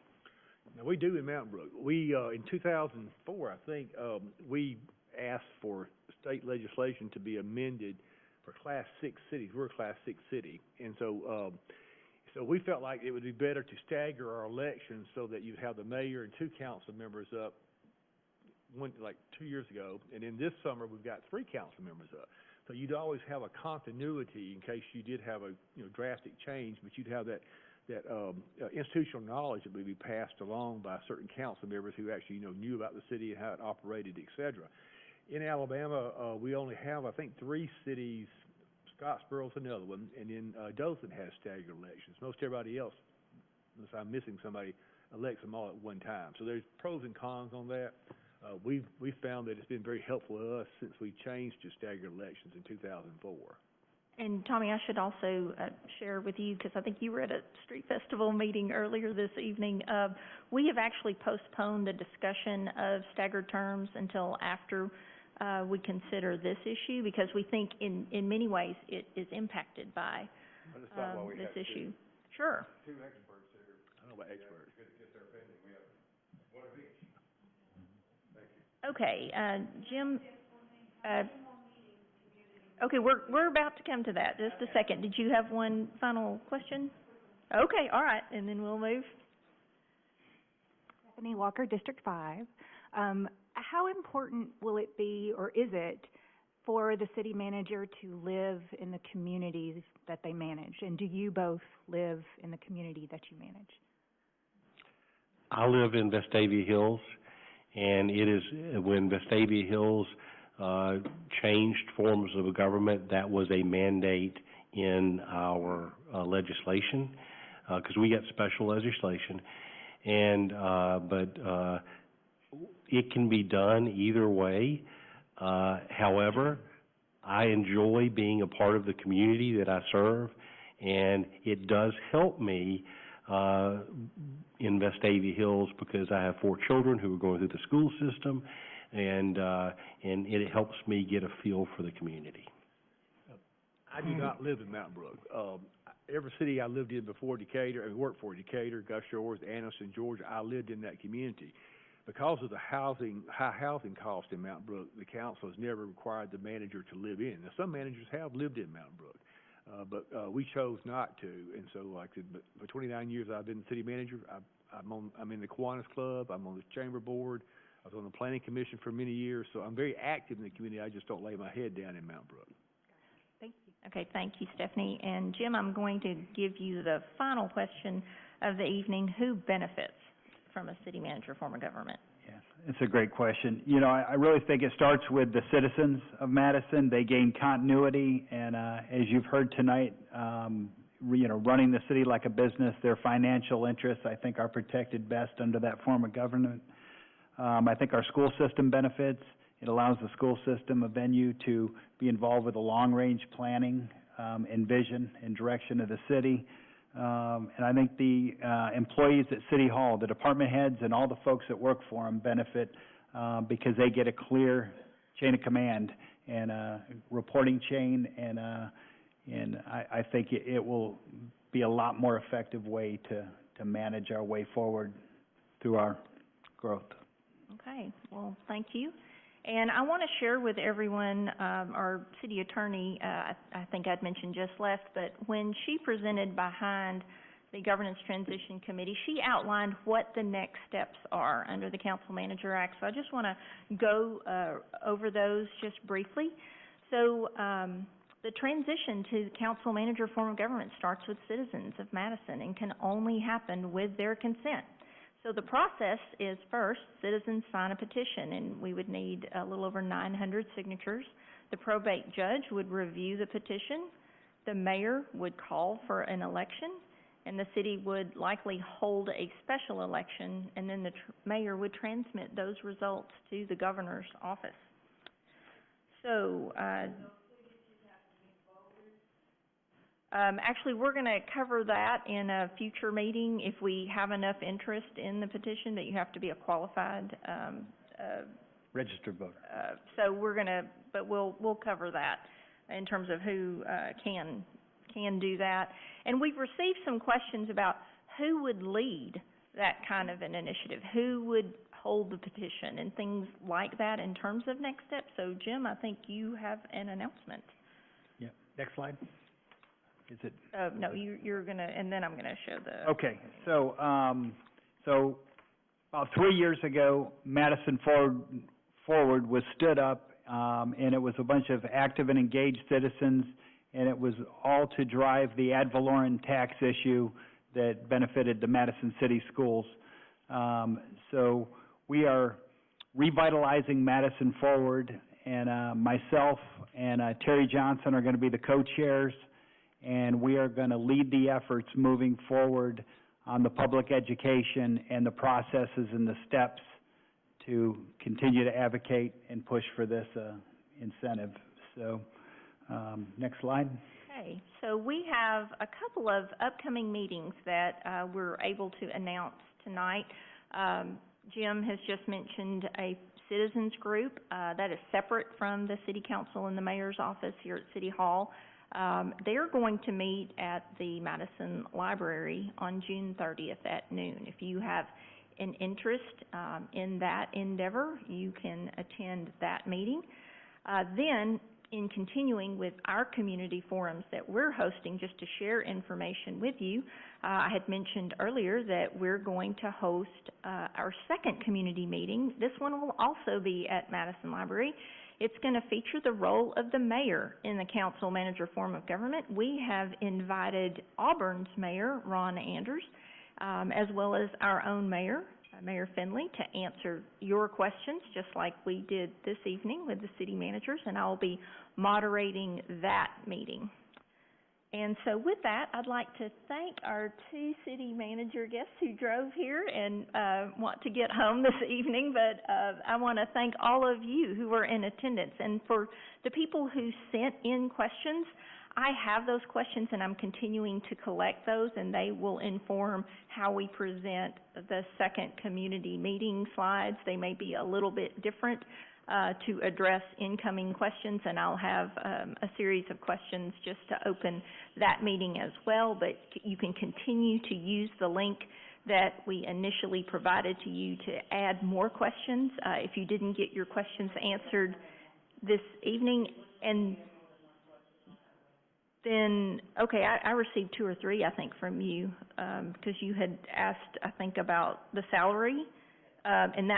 Now, we do in Mountain Brook. We, in 2004, I think, we asked for state legislation to be amended for Class 6 cities. We're a Class 6 city. And so we felt like it would be better to stagger our elections so that you'd have the mayor and 2 council members up, 2 years ago. And in this summer, we've got 3 council members up. So you'd always have a continuity in case you did have a drastic change, but you'd have that institutional knowledge that would be passed along by certain council members who actually knew about the city and how it operated, et cetera. In Alabama, we only have, I think, 3 cities. Scottsboro's another one, and then Dothan has staggered elections. Most everybody else, unless I'm missing somebody, elects them all at one time. So there's pros and cons on that. We've found that it's been very helpful to us since we changed to staggered elections in 2004. And Tommy, I should also share with you, because I think you were at a street festival meeting earlier this evening, we have actually postponed the discussion of staggered terms until after we consider this issue, because we think in many ways it is impacted by this issue. Sure. 2 experts here. I don't know about experts. Good to get their opinion. We have one of each. Thank you. Okay, Jim, okay, we're about to come to that. Just a second. Did you have one final question? Okay, all right, and then we'll move. Stephanie Walker, District 5. How important will it be, or is it, for the city manager to live in the communities that they manage? And do you both live in the community that you manage? I live in Vestavia Hills, and it is when Vestavia Hills changed forms of government, that was a mandate in our legislation. 'cause we got special legislation. And, it can be done either way. However, I enjoy being a part of the community that I serve, and it does help me, in Vestavia Hills, because I have 4 children who are going through the school system, and it helps me get a feel for the community. I do not live in Mountain Brook. Every city I lived in before Decatur, and worked for Decatur, Gus Shores, Anderson, Georgia, I lived in that community. Because of the high housing cost in Mountain Brook, the council has never required the manager to live in. Now, some managers have lived in Mountain Brook, but we chose not to. And so, like I said, but for 29 years I've been the city manager. I'm in the Kiwanis Club. I'm on the chamber board. I was on the planning commission for many years. So I'm very active in the community. I just don't lay my head down in Mountain Brook. Thank you. Okay, thank you, Stephanie. And Jim, I'm going to give you the final question of the evening. Who benefits from a city manager form of government? Yes, it's a great question. You know, I really think it starts with the citizens of Madison. They gain continuity, and as you've heard tonight, you know, running the city like a business, their financial interests, I think, are protected best under that form of government. I think our school system benefits. It allows the school system a venue to be involved with the long-range planning and vision and direction of the city. And I think the employees at City Hall, the department heads and all the folks that work for them benefit because they get a clear chain of command and reporting chain, and I think it will be a lot more effective way to manage our way forward through our growth. Okay, well, thank you. And I want to share with everyone, our city attorney, I think I'd mentioned just left, but when she presented behind the Governance Transition Committee, she outlined what the next steps are under the Council Manager Act. So I just want to go over those just briefly. So the transition to the Council Manager form of government starts with citizens of Madison and can only happen with their consent. So the process is, first, citizens sign a petition, and we would need a little over 900 signatures. The probate judge would review the petition. The mayor would call for an election, and the city would likely hold a special election, and then the mayor would transmit those results to the governor's office. So, actually, we're going to cover that in a future meeting if we have enough interest in the petition, that you have to be a qualified registered voter. So we're going to, but we'll cover that in terms of who can do that. And we've received some questions about who would lead that kind of an initiative, who would hold the petition, and things like that in terms of next steps. So, Jim, I think you have an announcement. Yeah. Next slide. Is it? No, you're gonna, and then I'm gonna show the. Okay, so about 3 years ago, Madison Forward was stood up, and it was a bunch of active and engaged citizens, and it was all to drive the ad valorem tax issue that benefited the Madison City Schools. So we are revitalizing Madison Forward, and myself and Terry Johnson are going to be the co-chairs. And we are going to lead the efforts moving forward on the public education and the processes and the steps to continue to advocate and push for this incentive. So, next slide. Okay, so we have a couple of upcoming meetings that we're able to announce tonight. Jim has just mentioned a citizens group that is separate from the City Council and the Mayor's office here at City Hall. They're going to meet at the Madison Library on June 30th at noon. If you have an interest in that endeavor, you can attend that meeting. Then, in continuing with our community forums that we're hosting, just to share information with you, I had mentioned earlier that we're going to host our second community meeting. This one will also be at Madison Library. It's going to feature the role of the mayor in the council manager form of government. We have invited Auburn's mayor, Ron Anders, as well as our own mayor, Mayor Finley, to answer your questions, just like we did this evening with the city managers, and I'll be moderating that meeting. And so with that, I'd like to thank our two city manager guests who drove here and want to get home this evening, but I want to thank all of you who were in attendance. And for the people who sent in questions, I have those questions and I'm continuing to collect those, and they will inform how we present the second community meeting slides. They may be a little bit different to address incoming questions, and I'll have a series of questions just to open that meeting as well, but you can continue to use the link that we initially provided to you to add more questions if you didn't get your questions answered this evening. And then, okay, I received 2 or 3, I think, from you, because you had asked, I think, about the salary, and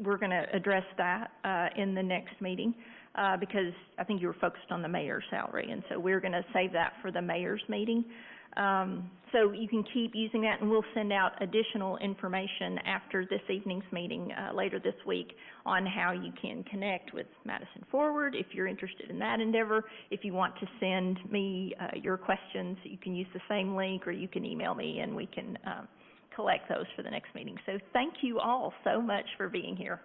we're going to address that in the next meeting, because I think you were focused on the mayor's salary, and so we're going to save that for the mayor's meeting. So you can keep using that, and we'll send out additional information after this evening's meeting later this week on how you can connect with Madison Forward if you're interested in that endeavor. If you want to send me your questions, you can use the same link, or you can email me, and we can collect those for the next meeting. So thank you all so much for being here.